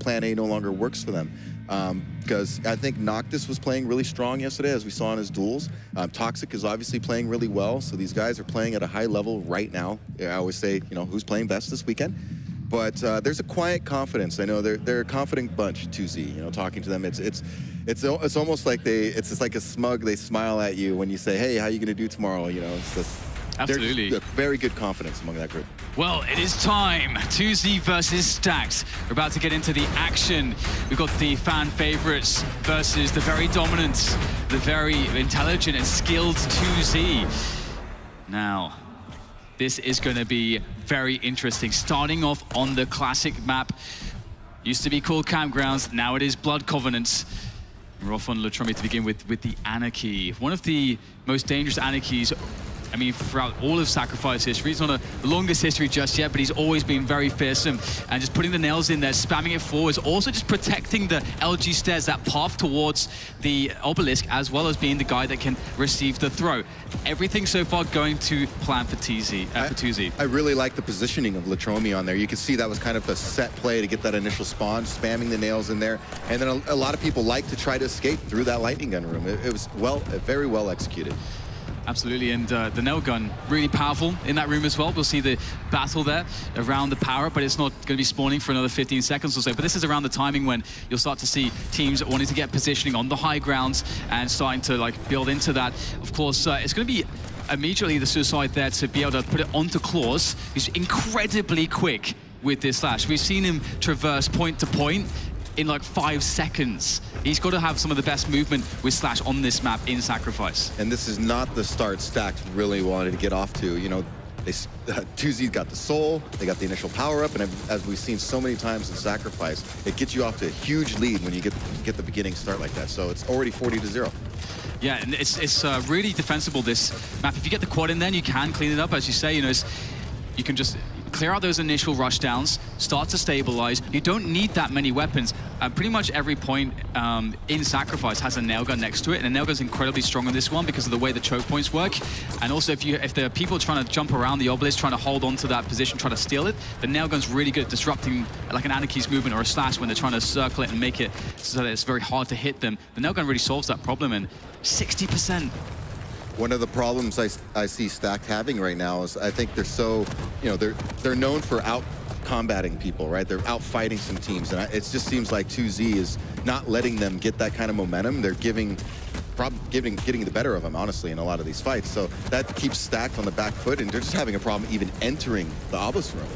plan A no longer works for them. Because I think Noctis was playing really strong yesterday, as we saw in his duels. Toxic is obviously playing really well, so these guys are playing at a high level right now. I always say, you know, who's playing best this weekend? But there's a quiet confidence. I know they're a confident bunch, 2Z. You know, talking to them, it's almost like it's just like a smug. They smile at you when you say, "Hey, how are you going to do tomorrow?" You know, it's just absolutely very good confidence among that group. Well, it is time. 2Z versus Stax. We're about to get into the action. We've got the fan favorites versus the very dominant, the very intelligent and skilled 2Z. Now, this is going to be very interesting. Starting off on the classic map. Used to be called Campgrounds, now it is Blood Covenants. We're off on Latromi to begin with the Anarchy. One of the most dangerous Anarchies, I mean, throughout all of Sacrifice history. It's not the longest history just yet, but he's always been very fearsome. And just putting the nails in there, spamming it forwards, also just protecting the LG stairs, that path towards the obelisk, as well as being the guy that can receive the throw. Everything so far going to plan for 2Z. I really like the positioning of Latromi on there. You can see that was kind of a set play to get that initial spawn, spamming the nails in there. And then a lot of people like to try to escape through that lightning gun room. It was very well executed. Absolutely, and the nail gun, really powerful in that room as well. We'll see the battle there around the power, but it's not going to be spawning for another 15 seconds or so. But this is around the timing when you'll start to see teams wanting to get positioning on the high grounds and starting to like build into that. Of course, it's going to be immediately the suicide there to be able to put it onto Claws. He's incredibly quick with this slash. We've seen him traverse point to point in like 5 seconds. He's got to have some of the best movement with Slash on this map in Sacrifice. And this is not the start Stax really wanted to get off to. You know, 2Z's got the soul, they got the initial power up, and as we've seen so many times in Sacrifice, it gets you off to a huge lead when you get the beginning start like that. So it's already 40-0. Yeah, and it's really defensible, this map. If you get the quad in there, you can clean it up, as you say. You know, you can just clear out those initial rushdowns, start to stabilize. You don't need that many weapons. Pretty much every point in Sacrifice has a nail gun next to it, and a nail gun's incredibly strong on this one because of the way the choke points work. And also, if there are people trying to jump around the obelisk, trying to hold on to that position, trying to steal it, the nail gun's really good at disrupting like an Anarchy's movement or a Slash when they're trying to circle it and make it so that it's very hard to hit them. The nail gun really solves that problem, and 60%. One of the problems I see Stacked having right now is I think they're so, you know, they're known for out-combating people, right? They're out-fighting some teams, and it just seems like 2Z is not letting them get that kind of momentum. They're getting the better of them, honestly, in a lot of these fights. So that keeps Stacked on the back foot, and they're just having a problem even entering the obelisk room.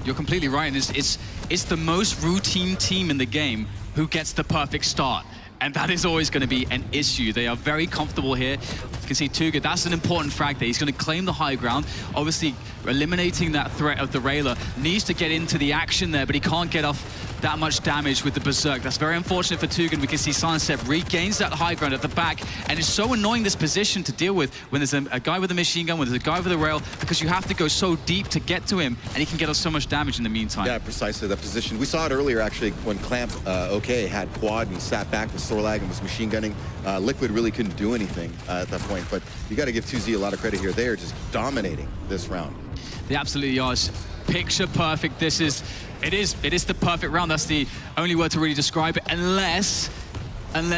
You're completely right, and it's the most routine team in the game who gets the perfect start. And that is always going to be an issue. They are very comfortable here. You can see Tuga, that's an important frag there. He's going to claim the high ground. Obviously, eliminating that threat of the Railer, needs to get into the action there, but he can't get off that much damage with the Berserk. That's very unfortunate for Tugan. We can see Sunset regains that high ground at the back, and it's so annoying, this position to deal with when there's a guy with a machine gun, when there's a guy with a rail, because you have to go so deep to get to him, and he can get us so much damage in the meantime. Yeah, precisely, that position. We saw it earlier, actually, when Clamp OK had quad and he sat back with Sorlag and was machine gunning. Liquid really couldn't do anything at that point, but you got to give 2Z a lot of credit here. They are just dominating this round. They absolutely are. Picture perfect. It is the perfect round. That's the only word to really describe it, unless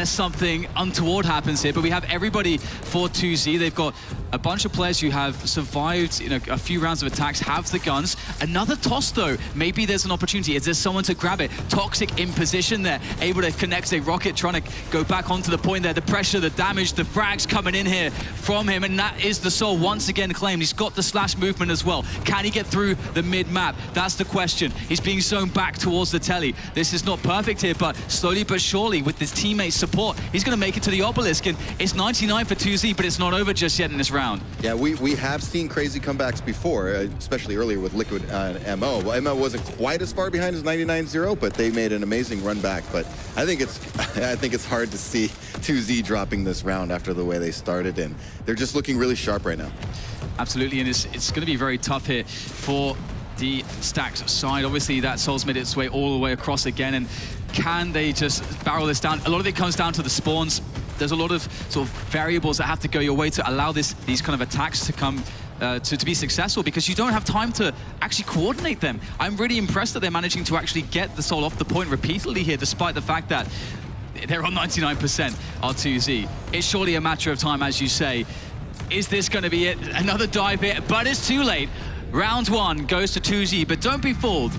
something untoward happens here. But we have everybody for 2Z. They've got a bunch of players who have survived, you know, a few rounds of attacks, have the guns. Another toss, though. Maybe there's an opportunity. Is there someone to grab it? Toxic in position there, able to connect a rocket, trying to go back onto the point there. The pressure, the damage, the frags coming in here from him, and that is the soul once again claimed. He's got the slash movement as well. Can he get through the mid-map? That's the question. He's being zoomed back towards the telly. This is not perfect here, but slowly but surely, with his teammates' support, he's going to make it to the obelisk, and it's 99 for 2Z, but it's not over just yet in this round. Yeah, we have seen crazy comebacks before, especially earlier with Liquid and MO. Well, MO wasn't quite as far behind as 99-0, but they made an amazing run back. But I think it's hard to see 2Z dropping this round after the way they started, and they're just looking really sharp right now. Absolutely, and it's going to be very tough here for the Stax side. Obviously, that Soul's made its way all the way across again, and can they just barrel this down? A lot of it comes down to the spawns. There's a lot of sort of variables that have to go your way to allow these kind of attacks to come to be successful, because you don't have time to actually coordinate them. I'm really impressed that they're managing to actually get the Soul off the point repeatedly here, despite the fact that they're on 99% R2Z. It's surely a matter of time, as you say. Is this going to be it? Another dive hit, but it's too late. Round 1 goes to 2Z, but don't be fooled.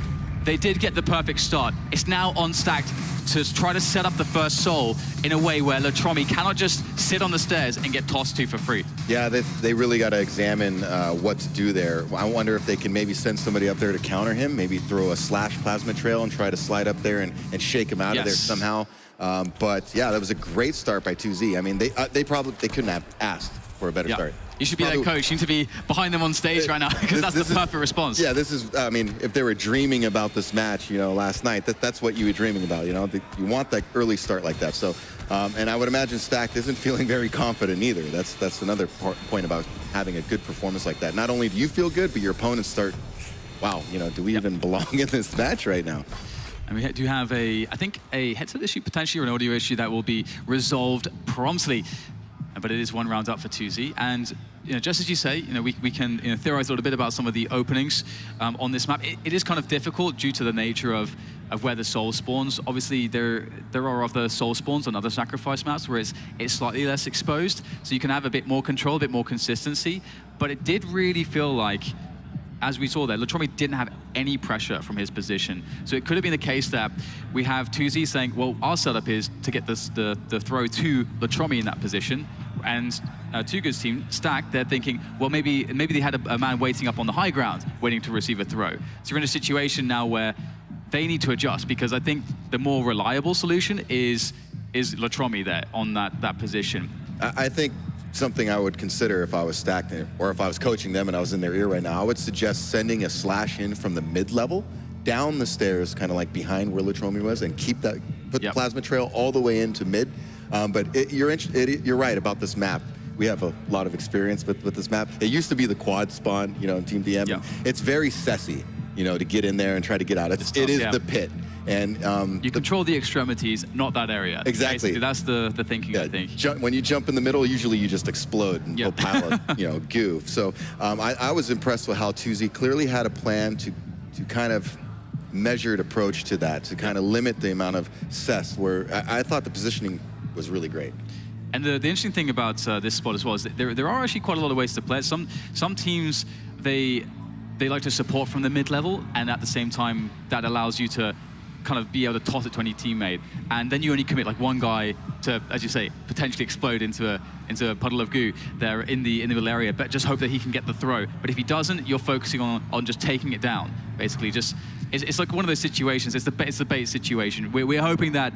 They did get the perfect start. It's now on Stacked to try to set up the first Soul in a way where Latromi cannot just sit on the stairs and get tossed to for free. Yeah, they really got to examine what to do there. I wonder if they can maybe send somebody up there to counter him, maybe throw a slash plasma trail and try to slide up there and shake him out of there somehow. But yeah, that was a great start by 2Z. I mean, they couldn't have asked for a better start. You should be their coach. You need to be behind them on stage right now, because that's the perfect response. Yeah, this is, I mean, if they were dreaming about this match, you know, last night, that's what you were dreaming about, you know? You want that early start like that. So, and I would imagine Stacked isn't feeling very confident either. That's another point about having a good performance like that. Not only do you feel good, but your opponents start, wow, you know, do we even belong in this match right now? And we do have I think, a headset issue, potentially, or an audio issue that will be resolved promptly. But it is 1 round up for 2Z, and you know, just as you say, you know, we can theorize a little bit about some of the openings on this map. It is kind of difficult due to the nature of where the Soul spawns. Obviously, there are other Soul spawns on other sacrifice maps where it's slightly less exposed, so you can have a bit more control, a bit more consistency. But it did really feel like, as we saw there, Latromi didn't have any pressure from his position. So it could have been the case that we have 2Z saying, well, our setup is to get the throw to Latromi in that position. And Too Good's team, Stacked, they're thinking, well, maybe they had a man waiting up on the high ground, waiting to receive a throw. So you're in a situation now where they need to adjust, because I think the more reliable solution is Latromi there on that position. I think something I would consider if I was Stacked, or if I was coaching them and I was in their ear right now, I would suggest sending a slash in from the mid-level down the stairs, kind of like behind where Latromi was, and put the plasma trail all the way into mid. But you're right about this map. We have a lot of experience with this map. It used to be the quad spawn, you know, in Team DM. Yeah. It's very cessy, you know, to get in there and try to get out. It is the pit. And you control the extremities, not that area. Exactly. Basically, that's the thinking, I think. When you jump in the middle, usually you just explode and go pile of, you know, goo. So I was impressed with how 2Z clearly had a plan to kind of measured approach to that, to kind of limit the amount of cess, where I thought the positioning was really great. And the interesting thing about this spot as well is that there are actually quite a lot of ways to play it. Some teams, they like to support from the mid-level, and at the same time, that allows you to kind of be able to toss it to any teammate. And then you only commit like one guy to, as you say, potentially explode into a puddle of goo there in the middle area, but just hope that he can get the throw. But if he doesn't, you're focusing on just taking it down, basically. It's like one of those situations. It's the bait situation. We're hoping that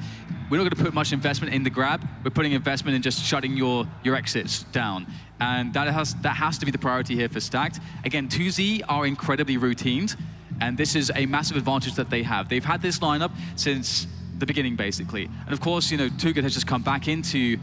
we're not going to put much investment in the grab. We're putting investment in just shutting your exits down, and that has to be the priority here for Stacked. Again, 2Z are incredibly routined, and this is a massive advantage that they have. They've had this lineup since the beginning, basically. And of course, you know, Too Good has just come back into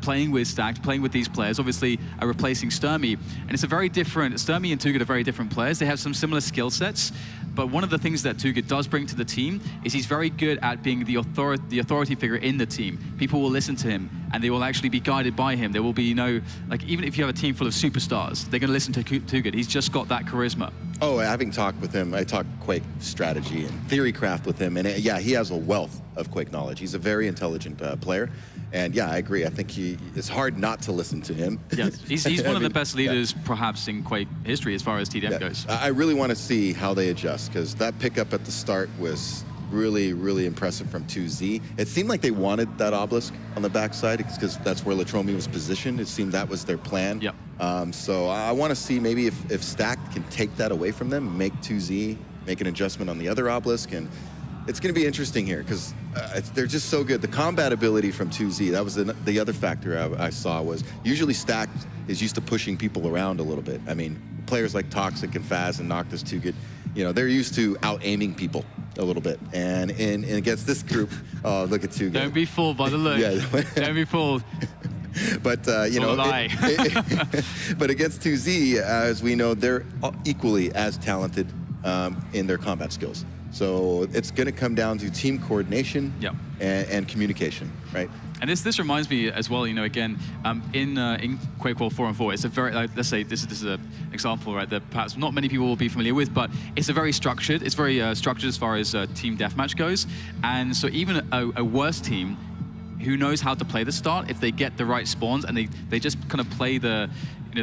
playing with Stacked, playing with these players, obviously replacing Sturmy. And it's a very different, Sturmy and Too Good are very different players. They have some similar skill sets, but one of the things that Too Good does bring to the team is he's very good at being the authority figure in the team. People will listen to him, and they will actually be guided by him. There will be no, like, even if you have a team full of superstars, they're going to listen to Too Good. He's just got that charisma. Oh, having talked with him, I talked Quake strategy and theory craft with him, and yeah, he has a wealth of Quake knowledge. He's a very intelligent player, and yeah, I agree. I think it's hard not to listen to him. Yes, he's one of the best leaders, perhaps, in Quake history as far as TDM goes. I really want to see how they adjust, because that pickup at the start was really, really impressive from 2Z. It seemed like they wanted that obelisk on the backside, because that's where Latromi was positioned. It seemed that was their plan. Yep. So I want to see maybe if Stacked can take that away from them, make 2Z, make an adjustment on the other obelisk, and it's going to be interesting here, because they're just so good. The combat ability from 2Z, that was the other factor I saw, was usually Stacked is used to pushing people around a little bit. I mean, players like Toxic and Faz and Noctis 2 Good, you know, they're used to out-aiming people a little bit. And against this group, oh, look at 2 Good. Don't be fooled by the look. Yeah. Don't be fooled. But, you know, but against 2Z, as we know, they're equally as talented in their combat skills. So it's going to come down to team coordination and communication, right? And this reminds me as well, you know, again, in Quake World 4 and 4, it's a very, let's say this is an example, right, that perhaps not many people will be familiar with, but it's very structured as far as team deathmatch goes. And so even a worse team who knows how to play the start, if they get the right spawns and they just kind of play the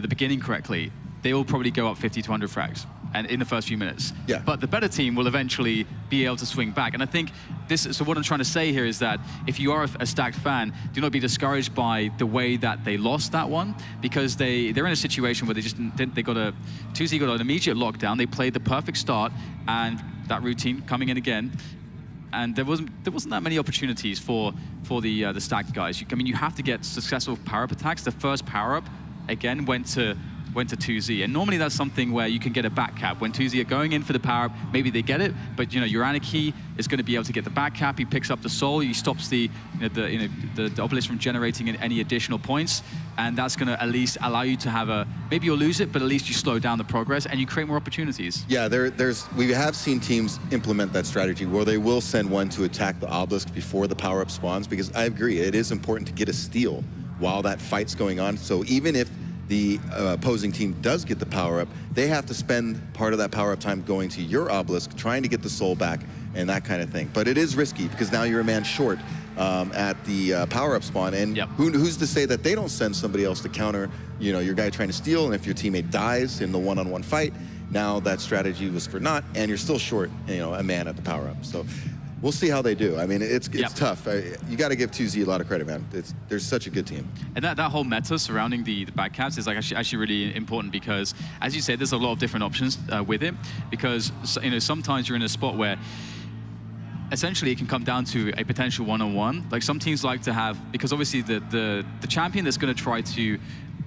beginning correctly, they will probably go up 50 to 100 frags and in the first few minutes. Yeah. But the better team will eventually be able to swing back. And I think so what I'm trying to say here is that if you are a Stacked fan, do not be discouraged by the way that they lost that one, because they're in a situation where they got an immediate lockdown. They played the perfect start and that routine coming in again. And there wasn't that many opportunities for the Stacked guys. I mean, you have to get successful power-up attacks. The first power-up, again, went to 2Z, and normally that's something where you can get a back cap. When 2Z are going in for the power-up, maybe they get it, but you know, your Anarchy is going to be able to get the back cap. He picks up the soul, he stops the obelisk from generating any additional points, and that's going to at least allow you to have maybe you'll lose it, but at least you slow down the progress and you create more opportunities. Yeah, we have seen teams implement that strategy where they will send one to attack the obelisk before the power-up spawns, because I agree, it is important to get a steal while that fight's going on. So even if the opposing team does get the power-up, they have to spend part of that power-up time going to your obelisk, trying to get the soul back, and that kind of thing. But it is risky, because now you're a man short at the power-up spawn, and who's to say that they don't send somebody else to counter, you know, your guy trying to steal, and if your teammate dies in the one-on-one fight, now that strategy was for naught, and you're still short, you know, a man at the power-up. So we'll see how they do. I mean, it's tough. You got to give 2Z a lot of credit, man. They're such a good team. And that whole meta surrounding the back caps is like actually really important, because, as you said, there's a lot of different options with it. Because, you know, sometimes you're in a spot where essentially it can come down to a potential one-on-one. Like some teams like to have, because obviously the champion that's going to try to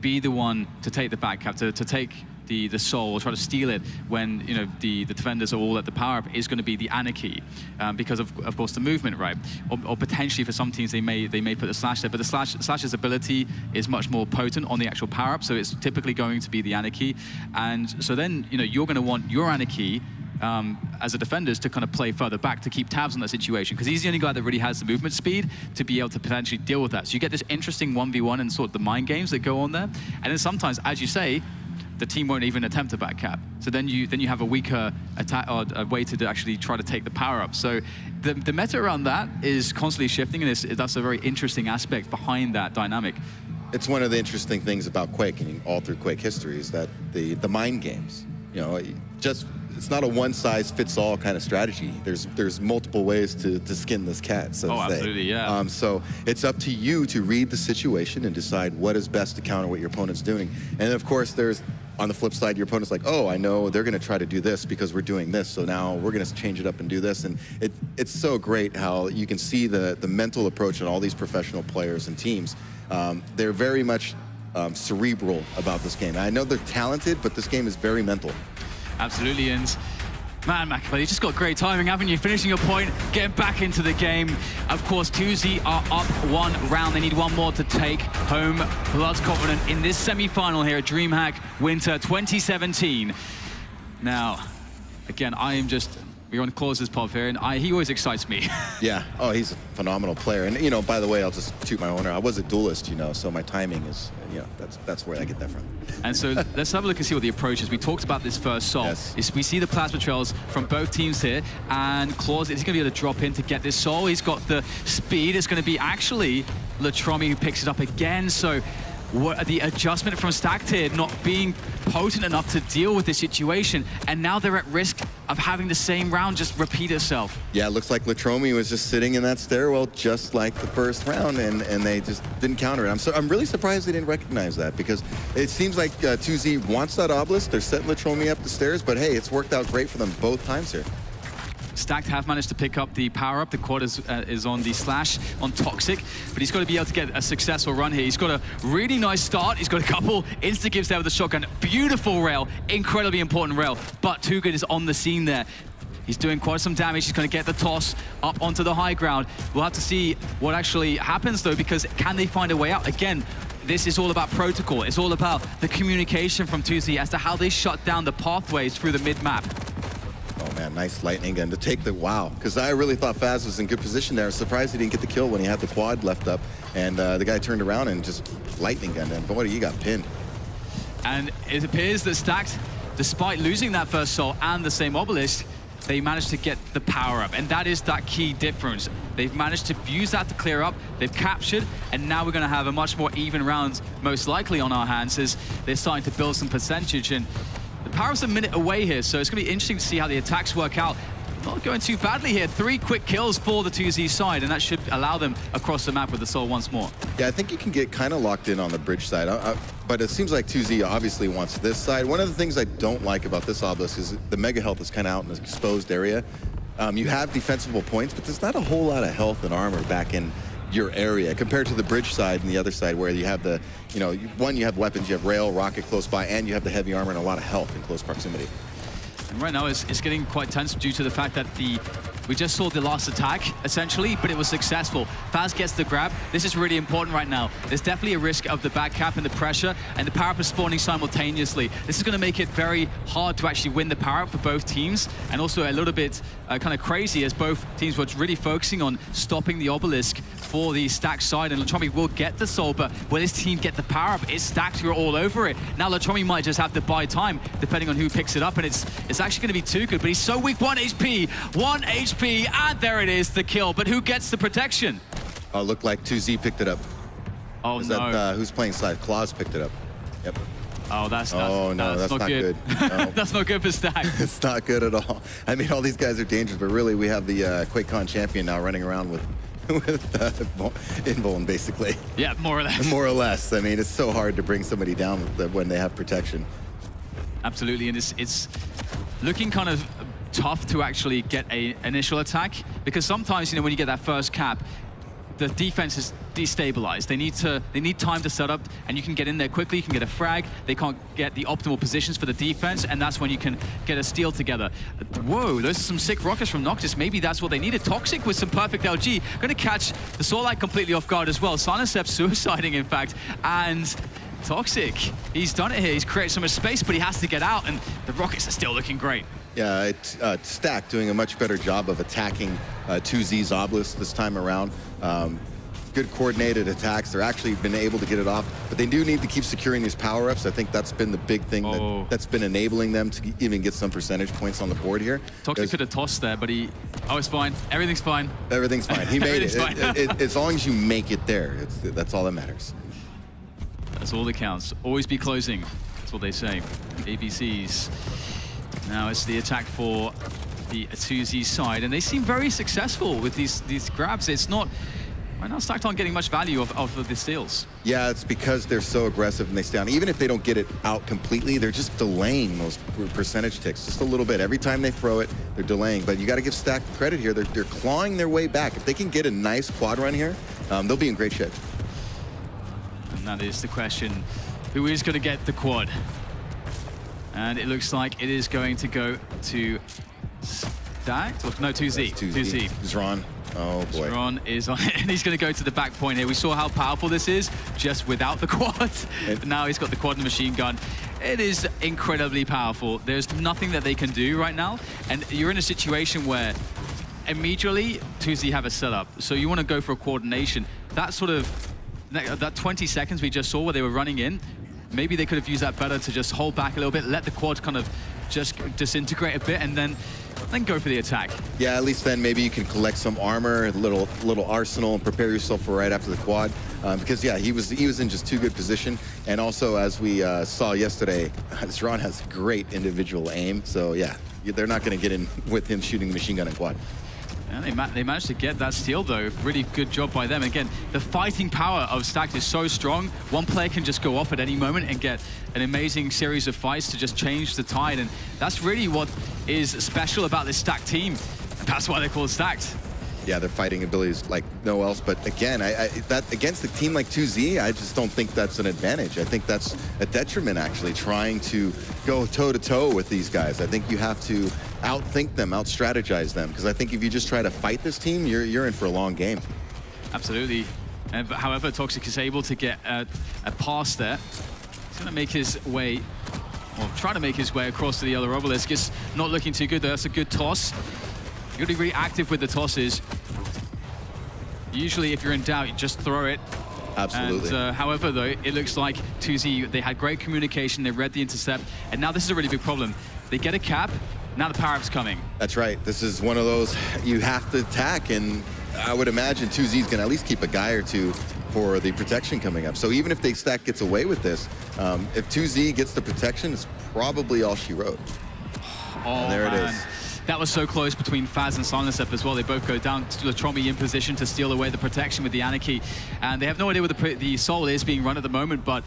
be the one to take the back cap, to take the soul, or try to steal it when, you know, the defenders are all at the power-up, is going to be the Anarchy, because of course the movement, right? Or potentially for some teams they may put the Slash there, but the Slash's ability is much more potent on the actual power-up, so it's typically going to be the Anarchy. And so then, you know, you're going to want your Anarchy as a defenders to kind of play further back to keep tabs on that situation, because he's the only guy that really has the movement speed to be able to potentially deal with that. So you get this interesting 1v1 and sort of the mind games that go on there. And then sometimes, as you say, the team won't even attempt a back cap. So then you have a weaker attack, or a way to actually try to take the power up. So the meta around that is constantly shifting, and that's a very interesting aspect behind that dynamic. It's one of the interesting things about Quake, and all through Quake history, is that the mind games. You know, it's not a one-size-fits-all kind of strategy. There's multiple ways to skin this cat, so to say. Absolutely, yeah. So it's up to you to read the situation and decide what is best to counter what your opponent's doing. And of course, there's, on the flip side, your opponent's like, oh, I know they're going to try to do this because we're doing this, so now we're going to change it up and do this. And it's so great how you can see the mental approach in all these professional players and teams. They're very much cerebral about this game. I know they're talented, but this game is very mental. Absolutely, and man, McAfee, you just got great timing, haven't you? Finishing your point, getting back into the game. Of course, 2Z are up one round. They need one more to take home Blood's Covenant in this semi-final here at DreamHack Winter 2017. Now, again, we're on Claus's pod here, and he always excites me. Yeah, oh, he's a phenomenal player. And, you know, by the way, I'll just toot my own horn. I was a duelist, you know, so my timing is, you know, that's where I get that from. And so let's have a look and see what the approach is. We talked about this first soul. Yes. We see the plasma trails from both teams here, and Claus is going to be able to drop in to get this soul. He's got the speed. It's going to be actually Latromi who picks it up again. So the adjustment from Stacked here not being potent enough to deal with this situation, and now they're at risk of having the same round just repeat itself. Yeah, it looks like Latromi was just sitting in that stairwell just like the first round, and they just didn't counter it. I'm really surprised they didn't recognize that, because it seems like 2Z wants that obelisk. They're setting Latromi up the stairs, but hey, it's worked out great for them both times here. Stacked have managed to pick up the power-up. The quad is on the Slash on Toxic, but he's got to be able to get a successful run here. He's got a really nice start. He's got a couple insta-gives there with the shotgun. Beautiful rail, incredibly important rail, but Too Good is on the scene there. He's doing quite some damage. He's going to get the toss up onto the high ground. We'll have to see what actually happens, though, because can they find a way out? Again, this is all about protocol. It's all about the communication from 2Z as to how they shut down the pathways through the mid-map. Oh man, Yeah, nice lightning gun to take the wow. Because I really thought Faz was in good position there. I was surprised he didn't get the kill when he had the quad left up. And the guy turned around and just lightning gunned him. Boy, he got pinned. And it appears that Stacked, despite losing that first soul and the same obelisk, they managed to get the power up, and that is that key difference. They've managed to use that to clear up, they've captured, and now we're going to have a much more even round, most likely, on our hands as they're starting to build some percentage. And the power's a minute away here, so it's going to be interesting to see how the attacks work out. Not going too badly here. 3 quick kills for the 2Z side, and that should allow them across the map with the soul once more. Yeah, I think you can get kind of locked in on the bridge side, but it seems like 2Z obviously wants this side. One of the things I don't like about this obelisk is the mega health is kind of out in this exposed area. You have defensible points, but there's not a whole lot of health and armor back in your area compared to the bridge side and the other side where you have the, you know, one, you have weapons, you have rail, rocket close by, and you have the heavy armor and a lot of health in close proximity. And right now it's getting quite tense due to the fact that we just saw the last attack, essentially, but it was successful. Faz gets the grab. This is really important right now. There's definitely a risk of the back cap and the pressure, and the power-up is spawning simultaneously. This is going to make it very hard to actually win the power-up for both teams, and also a little bit kind of crazy as both teams were really focusing on stopping the obelisk for the Stacked side, and Latromi will get the soul, but will his team get the power-up? It's Stacked who are all over it. Now Latromi might just have to buy time, depending on who picks it up, and it's actually going to be too good, but he's so weak. 1 HP, 1 HP, and there it is, the kill. But who gets the protection? Oh, looked like 2Z picked it up. Oh, Is no. that, who's playing side? Claus picked it up. Yep. Oh, that's not good. No. That's not good for Stack. It's not good at all. I mean, all these guys are dangerous, but really we have the QuakeCon champion now running around with Invuln, basically. Yeah, more or less. More or less. I mean, it's so hard to bring somebody down when they have protection. Absolutely, and it's looking kind of tough to actually get an initial attack, because sometimes, you know, when you get that first cap, the defense is destabilized. They need time to set up, and you can get in there quickly, you can get a frag, they can't get the optimal positions for the defense, and that's when you can get a steal together. Whoa, those are some sick rockets from Noctis. Maybe that's what they needed. Toxic with some perfect LG. Gonna catch the Soullight completely off guard as well. Silentstep suiciding, in fact, and Toxic, he's done it here. He's created so much space, but he has to get out, and the rockets are still looking great. Yeah, it's Stack doing a much better job of attacking 2Z's obelisk this time around. Good coordinated attacks. They're actually been able to get it off, but they do need to keep securing these power-ups. I think that's been the big thing that's been enabling them to even get some percentage points on the board here. Toxic could have tossed there, but it's fine. Everything's fine. Everything's fine. He made it. As long as you make it there, that's all that matters. That's all that counts. Always be closing. That's what they say. ABCs. Now it's the attack for the 2Z side, and they seem very successful with these grabs. It's not... Right now, Stacked aren't getting much value of the steals. Yeah, it's because they're so aggressive and they stay on. Even if they don't get it out completely, they're just delaying those percentage ticks just a little bit. Every time they throw it, they're delaying. But you got to give Stacked credit here. They're clawing their way back. If they can get a nice quad run here, they'll be in great shape. And that is the question. Who is going to get the quad? And it looks like it is going to go to Stacked. No, 2Z. 2Z. Zron. Oh boy. Zron is on it, and he's going to go to the back point here. We saw how powerful this is just without the quad. But now he's got the quad and the machine gun. It is incredibly powerful. There's nothing that they can do right now. And you're in a situation where immediately 2Z have a setup. So you want to go for a coordination. That 20 seconds we just saw where they were running in, maybe they could have used that better to just hold back a little bit, let the quad kind of just disintegrate a bit, and then go for the attack. Yeah, at least then maybe you can collect some armor, a little arsenal, and prepare yourself for right after the quad. Because yeah, he was in just too good position, and also as we saw yesterday, Zron has great individual aim. So yeah, they're not going to get in with him shooting the machine gun and quad. Yeah, they managed to get that steal, though. Really good job by them. Again, the fighting power of Stacked is so strong. One player can just go off at any moment and get an amazing series of fights to just change the tide. And that's really what is special about this Stacked team. And that's why they're called Stacked. Yeah, their fighting abilities like no else. But again, that against a team like 2Z, I just don't think that's an advantage. I think that's a detriment, actually, trying to go toe-to-toe with these guys. I think you have to outthink them, out-strategize them, because I think if you just try to fight this team, you're in for a long game. Absolutely. However, Toxic is able to get a pass there. He's going to make his way Well, trying to make his way across to the other obelisk. It's not looking too good, though. That's a good toss. You gotta be really active with the tosses. Usually, if you're in doubt, you just throw it. Absolutely. And, however, though, it looks like 2Z, they had great communication, they read the intercept, and now this is a really big problem. They get a cap, now the power-up's coming. That's right. This is one of those you have to attack, and I would imagine 2Z's gonna at least keep a guy or two for the protection coming up. So even if the stack gets away with this, if 2Z gets the protection, it's probably all she wrote. Oh, and there man. it is. That was so close between Faz and Silencep as well. They both go down. Latromi in position to steal away the protection with the Anarchy. And they have no idea where the Soul is being run at the moment, but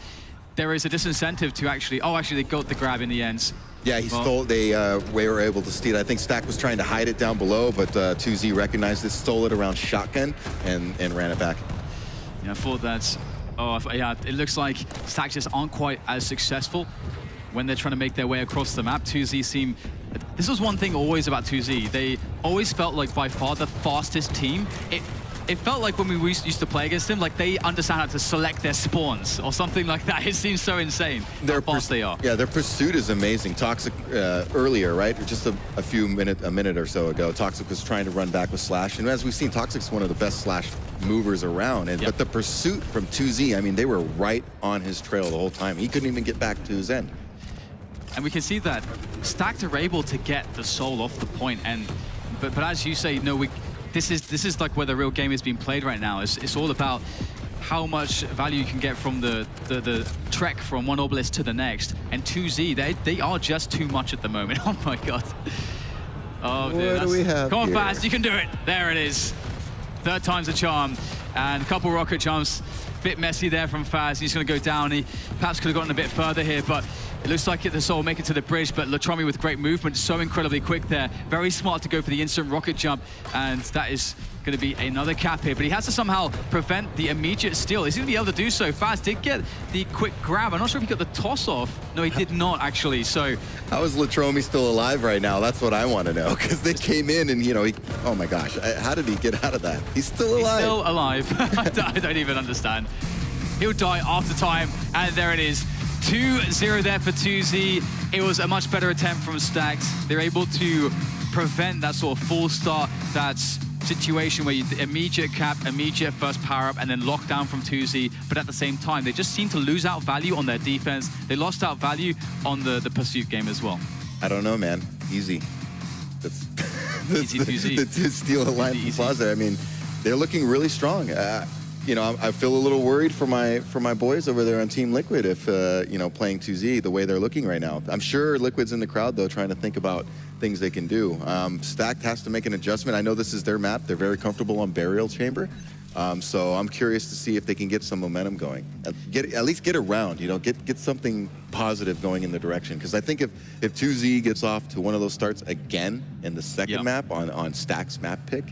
there is a disincentive to actually... Oh, actually, they got the grab in the end. Yeah, he stole. They were able to steal. I think Stack was trying to hide it down below, but 2Z recognized it, stole it around shotgun, and ran it back. Yeah, I thought that... Oh, yeah, it looks like Stack just aren't quite as successful when they're trying to make their way across the map. 2Z seem... This was one thing always about 2Z. They always felt like by far the fastest team. It felt like when we used to play against them, like they understand how to select their spawns or something like that. It seems so insane how fast they are. Yeah, their pursuit is amazing. Toxic earlier, right? Just a minute or so ago, Toxic was trying to run back with Slash. And as we've seen, Toxic's one of the best Slash movers around. And, But the pursuit from 2Z, I mean, they were right on his trail the whole time. He couldn't even get back to his end. And we can see that Stacked are able to get the Soul off the point. But as you say, no, this is like where the real game is being played right now. It's all about how much value you can get from the trek from one obelisk to the next. And 2Z, they are just too much at the moment. Oh my god. Oh, dude, what do we have come on, here? Fast, you can do it. There it is. Third time's a charm. And a couple rocket jumps. Bit messy there from Faz. He's going to go down. He perhaps could have gotten a bit further here, but it looks like the Soul make it to the bridge, but Latromi with great movement, so incredibly quick there. Very smart to go for the instant rocket jump, and that is going to be another cap here, but he has to somehow prevent the immediate steal. Is he going to be able to do so? Faz did get the quick grab. I'm not sure if he got the toss off. No, he did not, actually, so... How is Latromi still alive right now? That's what I want to know, because they came in and, you know, oh my gosh, how did he get out of that? He's still alive. He's still alive. I don't even understand. He'll die after time, and there it is. 2-0 there for 2Z. It was a much better attempt from Stacked. They're able to prevent that sort of full start, that situation where you immediate cap, immediate first power up, and then lockdown from 2Z. But at the same time, they just seem to lose out value on their defense. They lost out value on the pursuit game as well. I don't know, man. Easy. That's easy 2Z. To steal a line from Plaza. I mean, they're looking really strong. You know, I feel a little worried for my boys over there on Team Liquid if, you know, playing 2Z the way they're looking right now. I'm sure Liquid's in the crowd, though, trying to think about things they can do. Stacked has to make an adjustment. I know this is their map. They're very comfortable on Burial Chamber. So I'm curious to see if they can get some momentum going. At least get around, you know, get something positive going in the direction. Because I think if 2Z gets off to one of those starts again in the second map on Stack's map pick,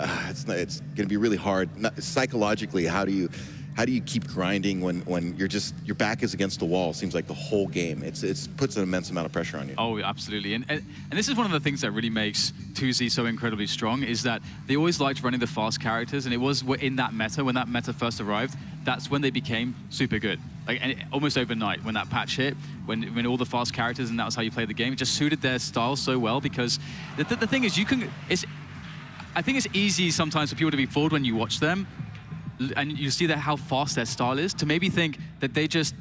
it's going to be really hard. Psychologically, how do you keep grinding when your back is against the wall? Seems like the whole game. It puts an immense amount of pressure on you. Oh, absolutely. And this is one of the things that really makes 2Z so incredibly strong, is that they always liked running the fast characters, and it was in that meta, when that meta first arrived, that's when they became super good. Like almost overnight, when that patch hit, when all the fast characters, and that was how you play the game, it just suited their style so well. Because the thing is, I think it's easy sometimes for people to be fooled when you watch them, and you see that how fast their style is, to maybe think that they're just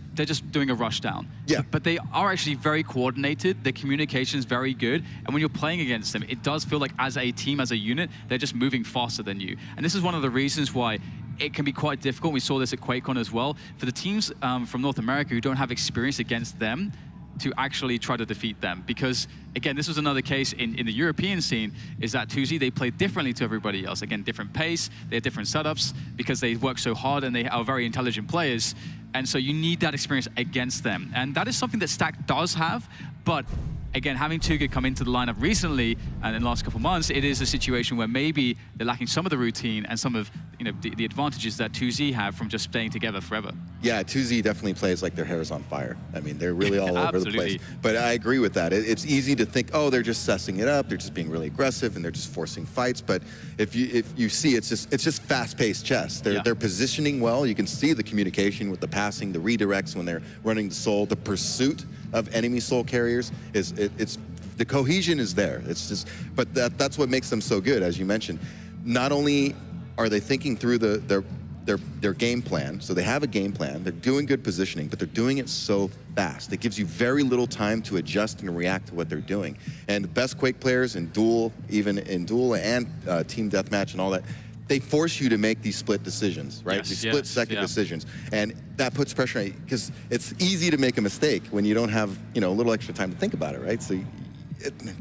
doing a rush down. Yeah. But they are actually very coordinated. Their communication is very good, and when you're playing against them, it does feel like as a team, as a unit, they're just moving faster than you. And this is one of the reasons why it can be quite difficult. We saw this at QuakeCon as well. For the teams from North America who don't have experience against them, to actually try to defeat them. Because, again, this was another case in the European scene, is that 2Z, they play differently to everybody else. Again, different pace, they have different setups, because they work so hard and they are very intelligent players. And so you need that experience against them. And that is something that Stack does have, but again, having Tuga come into the lineup recently and in the last couple of months, it is a situation where maybe they're lacking some of the routine and some of you know, the advantages that 2Z have from just staying together forever. Yeah, 2Z definitely plays like their hair is on fire. I mean, they're really all over the place. But I agree with that. It's easy to think, oh, they're just sussing it up, they're just being really aggressive, and they're just forcing fights. But if you see, it's just fast-paced chess. They're positioning well. You can see the communication with the passing, the redirects when they're running the soul, the pursuit of enemy soul carriers it's the cohesion is there. It's just, but that's what makes them so good, as you mentioned. Not only are they thinking through their game plan, so they have a game plan, they're doing good positioning, but they're doing it so fast. It gives you very little time to adjust and react to what they're doing. And the best Quake players in Duel, even in Duel and Team Deathmatch and all that, they force you to make these split decisions, right? These split-second decisions. And that puts pressure on you, because it's easy to make a mistake when you don't have, you know, a little extra time to think about it, right? So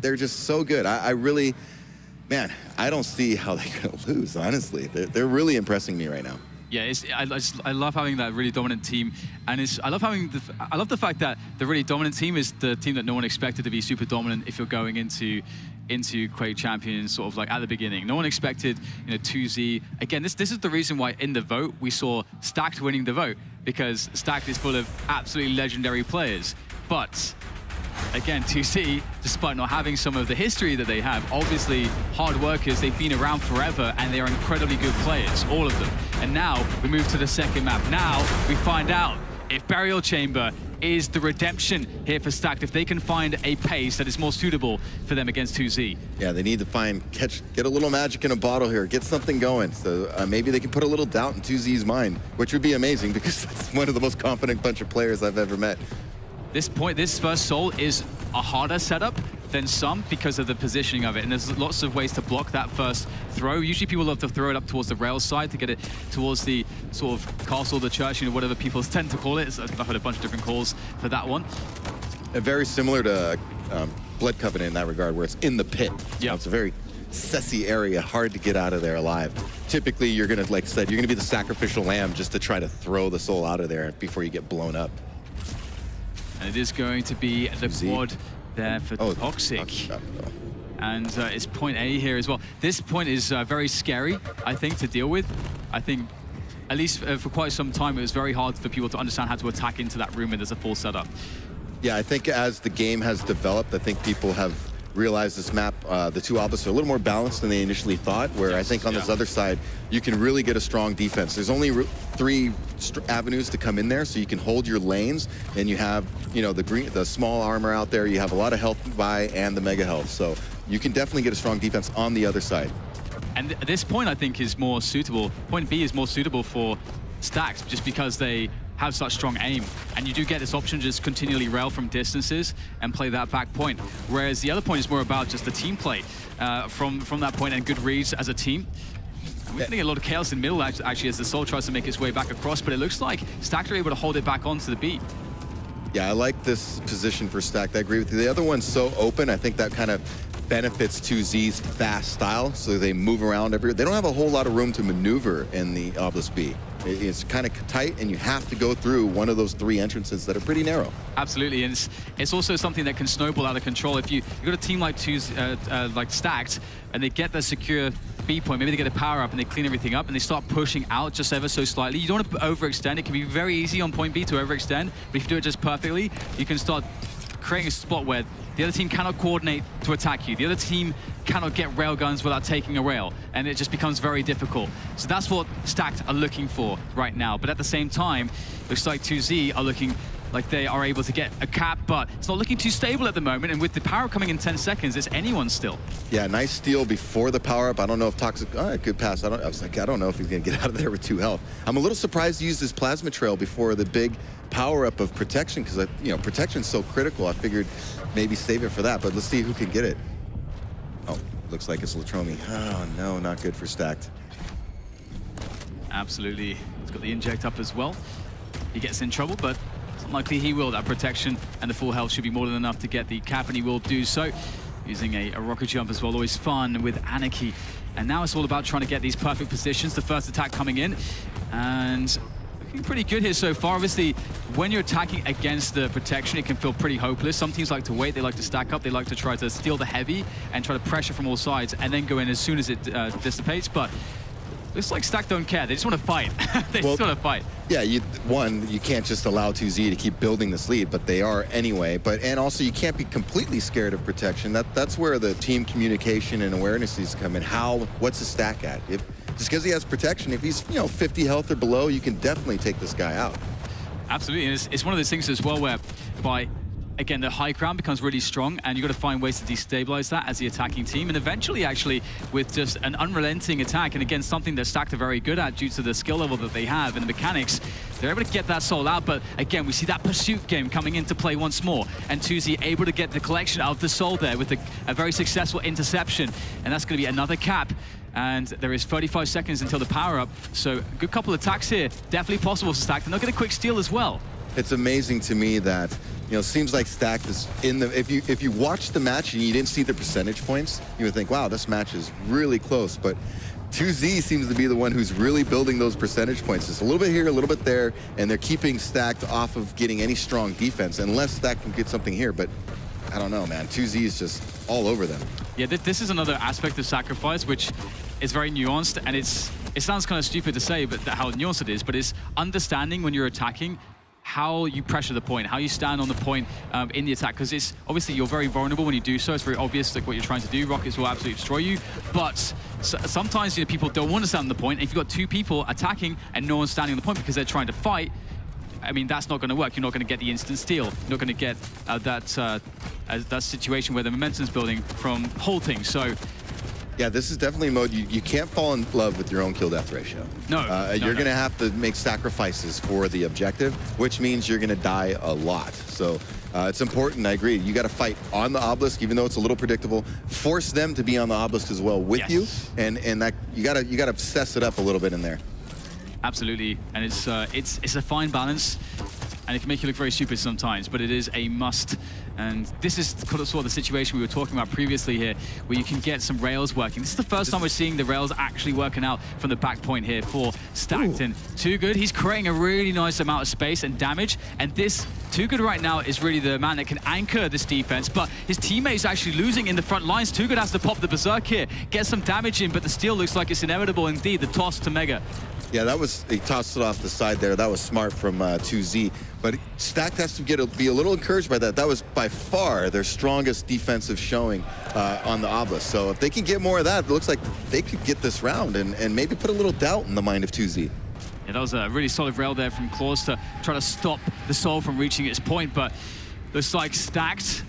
they're just so good. I really, man, I don't see how they're gonna lose, honestly. They're really impressing me right now. Yeah, I love having that really dominant team, and I love the fact that the really dominant team is the team that no one expected to be super dominant if you're going into Quake Champions sort of like at the beginning. No one expected, you know, 2Z. Again, this is the reason why in the vote we saw Stacked winning the vote, because Stacked is full of absolutely legendary players. But again, 2Z, despite not having some of the history that they have, obviously hard workers, they've been around forever and they are incredibly good players, all of them. And now we move to the second map. Now we find out if Burial Chamber is the redemption here for Stacked, if they can find a pace that is more suitable for them against 2Z. Yeah, they need to get a little magic in a bottle here, get something going. So maybe they can put a little doubt in 2Z's mind, which would be amazing, because it's one of the most confident bunch of players I've ever met. This first soul is a harder setup than some because of the positioning of it, and there's lots of ways to block that first throw. Usually people love to throw it up towards the rail side to get it towards the sort of castle, the church, you know, whatever people tend to call it. So I've heard a bunch of different calls for that one. Very similar to Blood Covenant in that regard, where it's in the pit. Yeah, it's a very sussy area, hard to get out of there alive. Typically, you're gonna, like I said, you're gonna be the sacrificial lamb just to try to throw the soul out of there before you get blown up. And it is going to be the quad there for Toxic. And it's point A here as well. This point is very scary, I think, to deal with. I think, at least for quite some time, it was very hard for people to understand how to attack into that room when there's a full setup. Yeah, I think as the game has developed, I think people have realized this map, the two obelisk are a little more balanced than they initially thought, where I think on this other side, you can really get a strong defense. There's only three avenues to come in there, so you can hold your lanes, and you have, you know, the small armor out there, you have a lot of health buy and the mega health, so you can definitely get a strong defense on the other side. And this point, I think, is more suitable. Point B is more suitable for Stacked, just because they have such strong aim, and you do get this option to just continually rail from distances and play that back point. Whereas the other point is more about just the team play from that point and good reads as a team. And we're getting a lot of chaos in the middle actually as the Soul tries to make its way back across, but it looks like Stacked are able to hold it back onto the beat. Yeah, I like this position for Stacked. I agree with you. The other one's so open. I think that kind of benefits 2Z's fast style, so they move around everywhere. They don't have a whole lot of room to maneuver in the Obelisk B. It's kind of tight, and you have to go through one of those three entrances that are pretty narrow. Absolutely, and it's also something that can snowball out of control. If you've got a team like like Stacked, and they get the secure B point, maybe they get a power up and they clean everything up and they start pushing out just ever so slightly. You don't want to overextend. It can be very easy on point B to overextend, but if you do it just perfectly, you can start creating a spot where the other team cannot coordinate to attack you. The other team cannot get rail guns without taking a rail, and it just becomes very difficult. So that's what Stacked are looking for right now. But at the same time, looks like 2Z are looking like they are able to get a cap, but it's not looking too stable at the moment, and with the power coming in 10 seconds, it's anyone still. Yeah, nice steal before the power-up. I don't know if Toxic, good pass. I was like, I don't know if he's gonna get out of there with 2 health. I'm a little surprised he used his plasma trail before the big power-up of protection, because protection's so critical. I figured maybe save it for that, but let's see who can get it. Oh, looks like it's Latromi. Oh no, not good for Stacked. Absolutely, he's got the inject up as well. He gets in trouble, but it's unlikely he will. That protection and the full health should be more than enough to get the cap, and he will do so. Using a rocket jump as well, always fun with Anarchy. And now it's all about trying to get these perfect positions. The first attack coming in, and looking pretty good here so far. Obviously, when you're attacking against the protection, it can feel pretty hopeless. Some teams like to wait, they like to stack up, they like to try to steal the heavy and try to pressure from all sides and then go in as soon as it dissipates. But looks like Stack don't care. They just want to fight. They just want to fight. Yeah, you can't just allow 2Z to keep building this lead, but they are anyway. And also you can't be completely scared of protection. That's where the team communication and awareness needs to come in. What's his stack at? Just because he has protection, if he's 50 health or below, you can definitely take this guy out. Absolutely, and it's one of those things as well where again, the high ground becomes really strong, and you've got to find ways to destabilize that as the attacking team. And eventually, actually, with just an unrelenting attack, and again, something that Stacked are very good at due to the skill level that they have and the mechanics, they're able to get that soul out. But again, we see that pursuit game coming into play once more. And 2Z able to get the collection of the soul there with a very successful interception. And that's going to be another cap. And there is 35 seconds until the power-up. So a good couple of attacks here. Definitely possible for Stacked. And they'll get a quick steal as well. It's amazing to me that, seems like Stacked is in the, if you watch the match and you didn't see the percentage points, you would think, wow, this match is really close. But 2Z seems to be the one who's really building those percentage points. It's a little bit here, a little bit there, and they're keeping Stacked off of getting any strong defense, unless Stacked can get something here. But I don't know, man. 2Z is just all over them. Yeah, this is another aspect of Sacrifice, which is very nuanced, and it sounds kind of stupid to say, but how nuanced it is, but it's understanding when you're attacking how you pressure the point, how you stand on the point in the attack, because it's obviously you're very vulnerable when you do so. It's very obvious like what you're trying to do. Rockets will absolutely destroy you, but sometimes people don't want to stand on the point. If you've got two people attacking and no one's standing on the point because they're trying to fight, I mean, that's not going to work. You're not going to get the instant steal. You're not going to get that situation where the momentum's building from halting. So yeah, this is definitely a mode you can't fall in love with your own kill-death ratio. No. You're going to have to make sacrifices for the objective, which means you're going to die a lot. So it's important, I agree. You got to fight on the obelisk, even though it's a little predictable. Force them to be on the obelisk as well with you, and that you got to obsess it up a little bit in there. Absolutely, and it's a fine balance, and it can make you look very stupid sometimes, but it is a must. And this is sort of the situation we were talking about previously here, where you can get some rails working. This is the first time we're seeing the rails actually working out from the back point here for Stacked. And Too Good, he's creating a really nice amount of space and damage. And this Too Good right now is really the man that can anchor this defense, but his teammates actually losing in the front lines. Too Good has to pop the berserk here, get some damage in, but the steal looks like it's inevitable indeed. The toss to Mega. Yeah, he tossed it off the side there. That was smart from 2Z. But Stacked has to be a little encouraged by that. That was by far their strongest defensive showing on the obelisk. So if they can get more of that, it looks like they could get this round and maybe put a little doubt in the mind of 2Z. Yeah, that was a really solid rail there from Claws to try to stop the soul from reaching its point. But looks like Stacked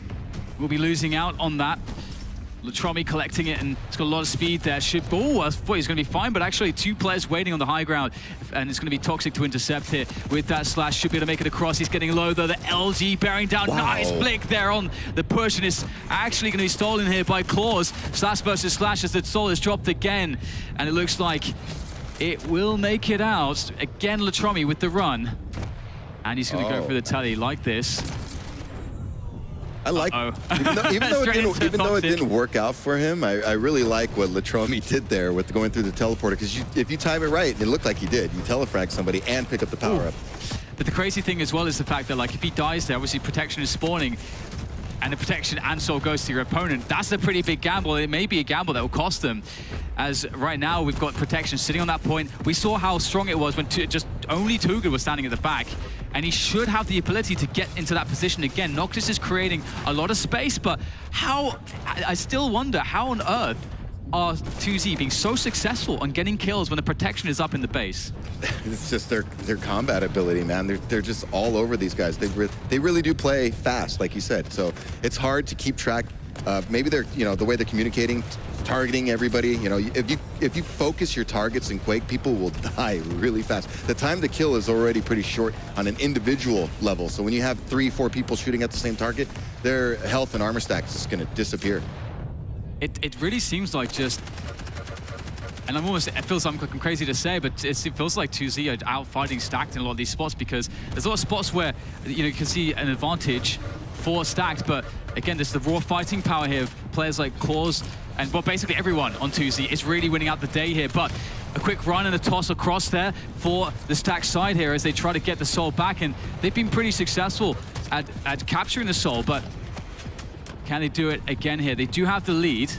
will be losing out on that. Latromi collecting it, and it's got a lot of speed there. I thought he's going to be fine, but actually two players waiting on the high ground, and it's going to be Toxic to intercept here with that slash. Should be able to make it across. He's getting low, though. The LG bearing down. Wow. Nice flick there on the push, and it's actually going to be stolen here by Claws. Slash versus Slash as the soul is dropped again, and it looks like it will make it out. Again, Latromi with the run, and he's going to go for the telly like this. I like, even though it didn't work out for him, I really like what Latromi did there with going through the teleporter, because if you time it right, it looked like he did. You telefrag somebody and pick up the power-up. But the crazy thing as well is the fact that, like, if he dies there, obviously protection is spawning, and the protection and soul goes to your opponent. That's a pretty big gamble. It may be a gamble that will cost them, as right now we've got protection sitting on that point. We saw how strong it was when just only Too Good was standing at the back, and he should have the ability to get into that position again. Noctis is creating a lot of space, but I still wonder how on earth are 2Z being so successful on getting kills when the protection is up in the base? It's just their combat ability, man. They're just all over these guys. They really do play fast, like you said. So it's hard to keep track. Maybe they're, the way they're communicating, targeting everybody. If you focus your targets in Quake, people will die really fast. The time to kill is already pretty short on an individual level. So when you have 3-4 people shooting at the same target, their health and armor stack is just going to disappear. It really seems like just, and it feels I'm crazy to say, but it feels like 2Z are out fighting Stacked in a lot of these spots, because there's a lot of spots where you can see an advantage for Stacked, but again, there's the raw fighting power here of players like Claws, and well, basically everyone on 2Z is really winning out the day here. But a quick run and a toss across there for the Stacked side here as they try to get the soul back, and they've been pretty successful at capturing the soul, but can they do it again here? They do have the lead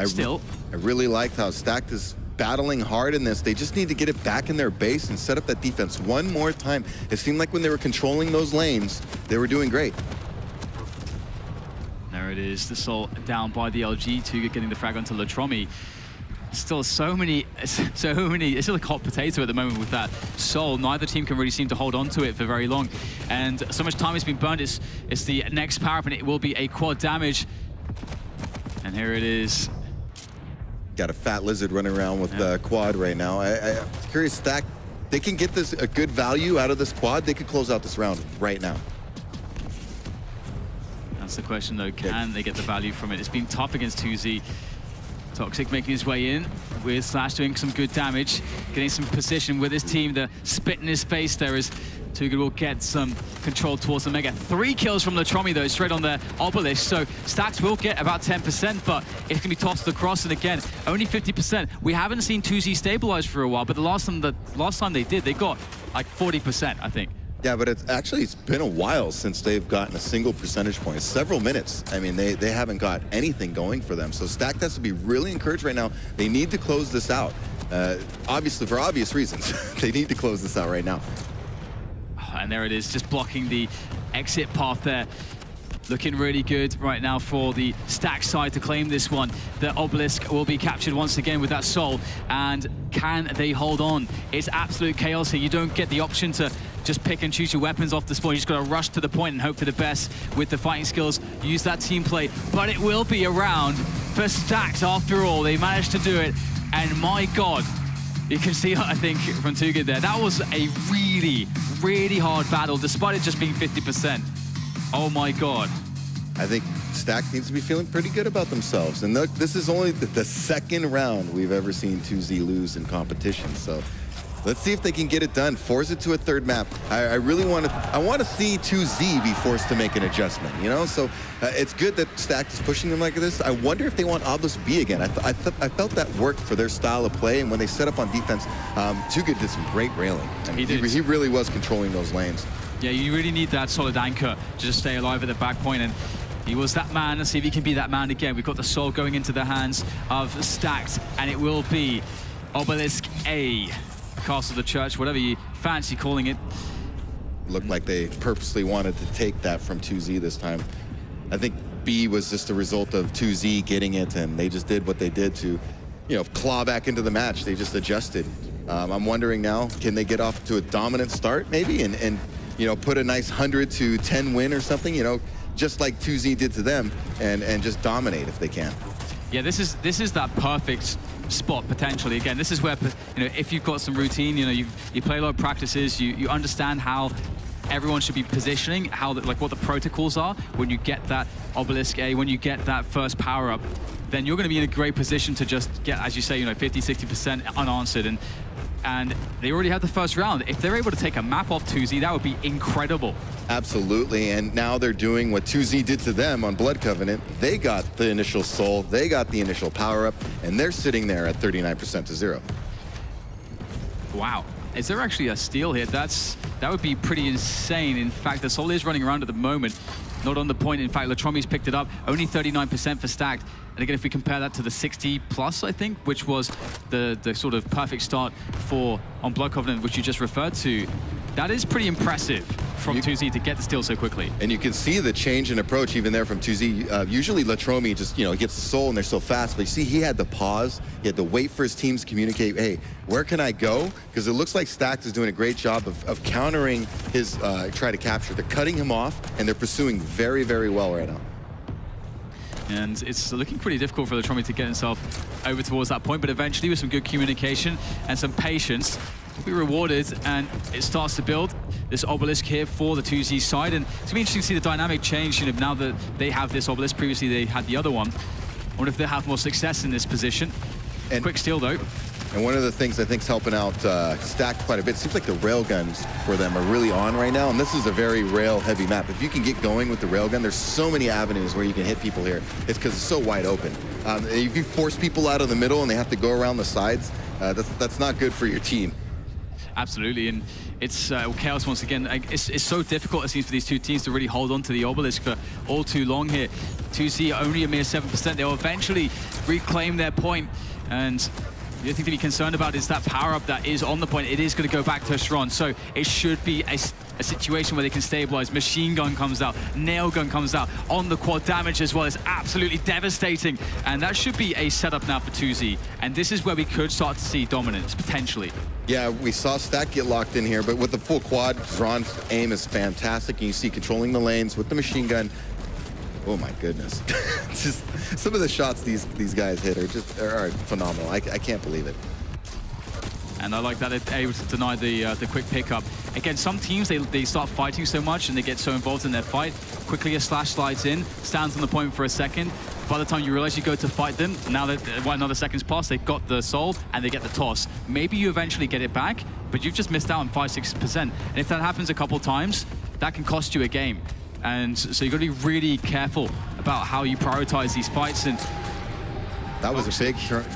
still. I really liked how Stacked is battling hard in this. They just need to get it back in their base and set up that defense one more time. It seemed like when they were controlling those lanes, they were doing great. There it is, the Soul down by the LG2, getting the frag onto Latromi. Still so many, it's still a hot potato at the moment with that Soul. Neither team can really seem to hold on to it for very long. And so much time has been burned, it's the next power up and it will be a quad damage. And here it is. Got a fat lizard running around with the quad right now. I'm curious, Stack, they can get this a good value out of this quad. They could close out this round right now. That's the question though, can they get the value from it? It's been tough against 2Z. Toxic making his way in, with Slash doing some good damage, getting some position with his team. The spit in his face there as Too Good will get some control towards the Mega. 3 kills from Latromi though, straight on the Obelisk. So Stacks will get about 10%, but it's gonna be tossed across. And again, only 50%. We haven't seen 2Z stabilize for a while, but the last time they did, they got like 40%, I think. Yeah, but it's been a while since they've gotten a single percentage point. Several minutes. I mean, they haven't got anything going for them. So Stack has to be really encouraged right now. They need to close this out. Obviously, for obvious reasons, they need to close this out right now. And there it is, just blocking the exit path there. Looking really good right now for the Stack side to claim this one. The Obelisk will be captured once again with that Soul. And can they hold on? It's absolute chaos here. You don't get the option to just pick and choose your weapons off the spawn. You just got to rush to the point and hope for the best with the fighting skills. Use that team play. But it will be a round for Stacks after all. They managed to do it. And my God, you can see, I think, from Too Good there. That was a really, really hard battle, despite it just being 50%. Oh my God. I think Stack needs to be feeling pretty good about themselves. And look, this is only the second round we've ever seen 2Z lose in competition. So let's see if they can get it done. Force it to a third map. I really want to see 2Z be forced to make an adjustment, you know? So it's good that Stack is pushing them like this. I wonder if they want Obelisk B again. I felt that worked for their style of play, and when they set up on defense, Too Good did some great railing. I mean, he really was controlling those lanes. Yeah, you really need that solid anchor to just stay alive at the back point, and he was that man. Let's see if he can be that man again. We've got the Soul going into the hands of Stacked, and it will be Obelisk A. Castle the Church, whatever you fancy calling it. Looked like they purposely wanted to take that from 2Z this time. I think B was just a result of 2Z getting it, and they just did what they did to, you know, claw back into the match. They just adjusted. I'm wondering now, can they get off to a dominant start maybe and you know, put a nice 100 to 10 win or something, you know, just like 2Z did to them, and just dominate if they can. Yeah, this is that perfect spot potentially. Again, this is where, you know, if you've got some routine, you know, you play a lot of practices, you understand how everyone should be positioning, how like what the protocols are when you get that Obelisk A, when you get that first power up, then you're going to be in a great position to just get, as you say, you know, 50-60% unanswered. And they already had the first round. If they're able to take a map off 2Z, that would be incredible. Absolutely, and now they're doing what 2Z did to them on Blood Covenant. They got the initial Soul, they got the initial power-up, and they're sitting there at 39% to 0. Wow. Is there actually a steal here? That would be pretty insane. In fact, the Soul is running around at the moment, not on the point. In fact, Latromi's picked it up, only 39% for Stacked. And again, if we compare that to the 60 plus, I think, which was the sort of perfect start for on Blood Covenant, which you just referred to, that is pretty impressive from 2Z to get the steal so quickly. And you can see the change in approach even there from 2Z. Usually Latromi just, you know, gets the Soul and they're so fast, but you see he had to pause, he had to wait for his teams to communicate, hey, where can I go? Because it looks like Stacked is doing a great job of countering his try to capture. They're cutting him off, and they're pursuing very, very well right now. And it's looking pretty difficult for Latromi to get himself over towards that point, but eventually with some good communication and some patience, will be rewarded, and it starts to build this Obelisk here for the 2Z side. And it's going to be interesting to see the dynamic change, you know, now that they have this Obelisk. Previously they had the other one. I wonder if they'll have more success in this position. And quick steal though. And one of the things I think is helping out Stacked quite a bit, it seems like the railguns for them are really on right now, and this is a very rail-heavy map. If you can get going with the railgun, there's so many avenues where you can hit people here. It's because it's so wide open. If you force people out of the middle and they have to go around the sides, that's not good for your team. Absolutely, and it's chaos once again. It's so difficult, it seems, for these two teams to really hold on to the Obelisk for all too long here. 2Z only a mere 7%. They'll eventually reclaim their point, and The only thing to be concerned about is that power-up that is on the point. It is going to go back to Shron, so it should be a situation where they can stabilize. Machine gun comes out, nail gun comes out, on the quad damage as well. It's absolutely devastating, and that should be a setup now for 2Z, and this is where we could start to see dominance, potentially. Yeah, we saw Stack get locked in here, but with the full quad, Zron's aim is fantastic, and you see controlling the lanes with the machine gun. Oh my goodness. Just some of the shots these guys hit are phenomenal. I can't believe it. And I like that they're able to deny the quick pickup. Again, some teams, they start fighting so much and they get so involved in their fight. Quickly a slash slides in, stands on the point for a second. By the time you realize you go to fight them, now that another second's passed, they've got the soul and they get the toss. Maybe you eventually get it back, but you've just missed out on 5-6%. And if that happens a couple times, that can cost you a game. And so you've got to be really careful about how you prioritize these fights. And that was a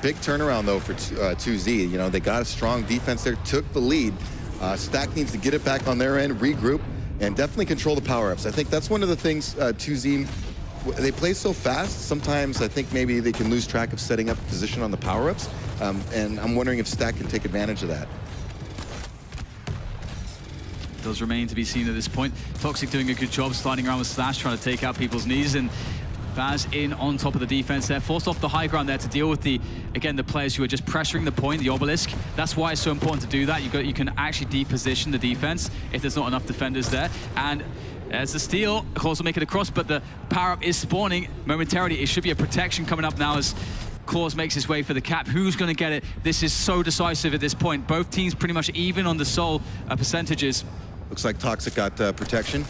big turnaround, though, for 2Z. You know, they got a strong defense there, took the lead. Stack needs to get it back on their end, regroup, and definitely control the power-ups. I think that's one of the things 2Z, they play so fast, sometimes I think maybe they can lose track of setting up position on the power-ups. And I'm wondering if Stack can take advantage of that. Does remain to be seen at this point. Toxic doing a good job sliding around with Slash, trying to take out people's knees, and Faz in on top of the defense there, forced off the high ground there to deal with the players who are just pressuring the point, the obelisk. That's why it's so important to do that. You can actually deposition the defense if there's not enough defenders there. And there's the steal, of course will make it across, but the power-up is spawning momentarily. It should be a protection coming up now as Claus makes his way for the cap. Who's going to get it? This is so decisive at this point. Both teams pretty much even on the soul percentages. Looks like Toxic got protection.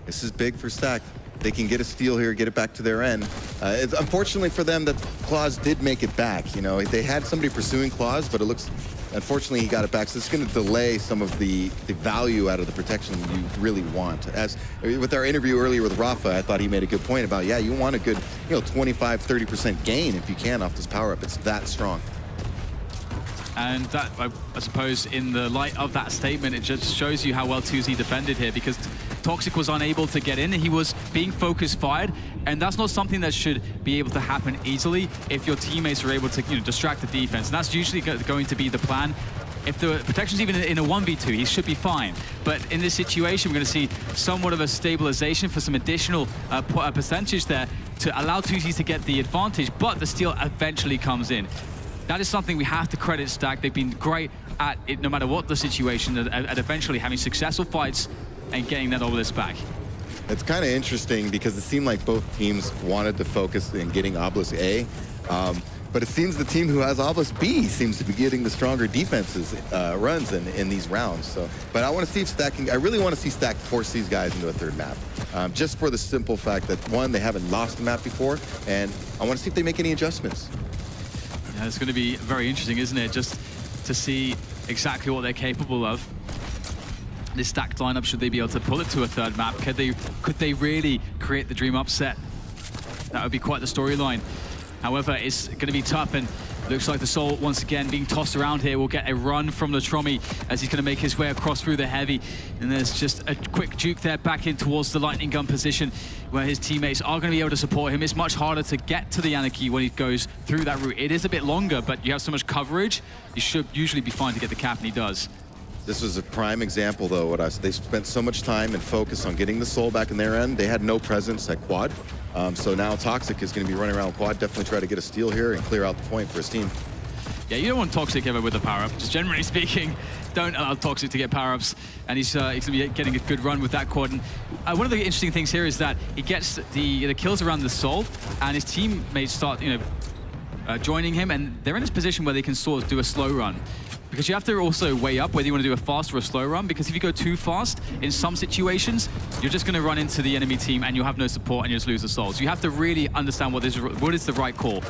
This is big for Stack. They can get a steal here, get it back to their end. It's unfortunately for them that Claus did make it back. You know, they had somebody pursuing Claus, but it looks, unfortunately, he got it back. So it's going to delay some of the value out of the protection you really want. As with our interview earlier with Rafa, I thought he made a good point about, yeah, you want a good, 25, 30% gain if you can off this power-up. It's that strong. And that, I suppose, in the light of that statement, it just shows you how well 2Z defended here, because Toxic was unable to get in. He was being focus fired, and that's not something that should be able to happen easily if your teammates are able to distract the defense. And that's usually going to be the plan. If the protection's even in a 1v2, he should be fine. But in this situation, we're going to see somewhat of a stabilization for some additional percentage there to allow 2Z to get the advantage, but the steal eventually comes in. That is something we have to credit Stack. They've been great at it, no matter what the situation, at eventually having successful fights and getting that obelisk back. It's kind of interesting because it seemed like both teams wanted to focus in getting obelisk A, but it seems the team who has obelisk B seems to be getting the stronger defenses runs in these rounds. So, but I want to see if Stack I really want to see Stack force these guys into a third map, just for the simple fact that, one, they haven't lost a map before, and I want to see if they make any adjustments. Yeah, it's going to be very interesting, isn't it? Just to see exactly what they're capable of. This stacked lineup, should they be able to pull it to a third map? Could they really create the dream upset? That would be quite the storyline. However, it's going to be tough, and looks like the Soul, once again, being tossed around here, will get a run from Latromi as he's going to make his way across through the heavy. And there's just a quick juke there back in towards the lightning gun position where his teammates are going to be able to support him. It's much harder to get to the Anarchy when he goes through that route. It is a bit longer, but you have so much coverage, you should usually be fine to get the cap, and he does. This was a prime example, though. They spent so much time and focus on getting the Soul back in their end. They had no presence at quad. So now Toxic is going to be running around quad, definitely try to get a steal here and clear out the point for his team. Yeah, you don't want Toxic ever with a power-up. Just generally speaking, don't allow Toxic to get power-ups. And he's going to be getting a good run with that quad. And one of the interesting things here is that he gets the kills around the Soul, and his teammates start, joining him, and they're in this position where they can sort of do a slow run. Because you have to also weigh up whether you want to do a fast or a slow run, because if you go too fast, in some situations, you're just going to run into the enemy team and you'll have no support and you just lose the Soul. So you have to really understand what is the right call.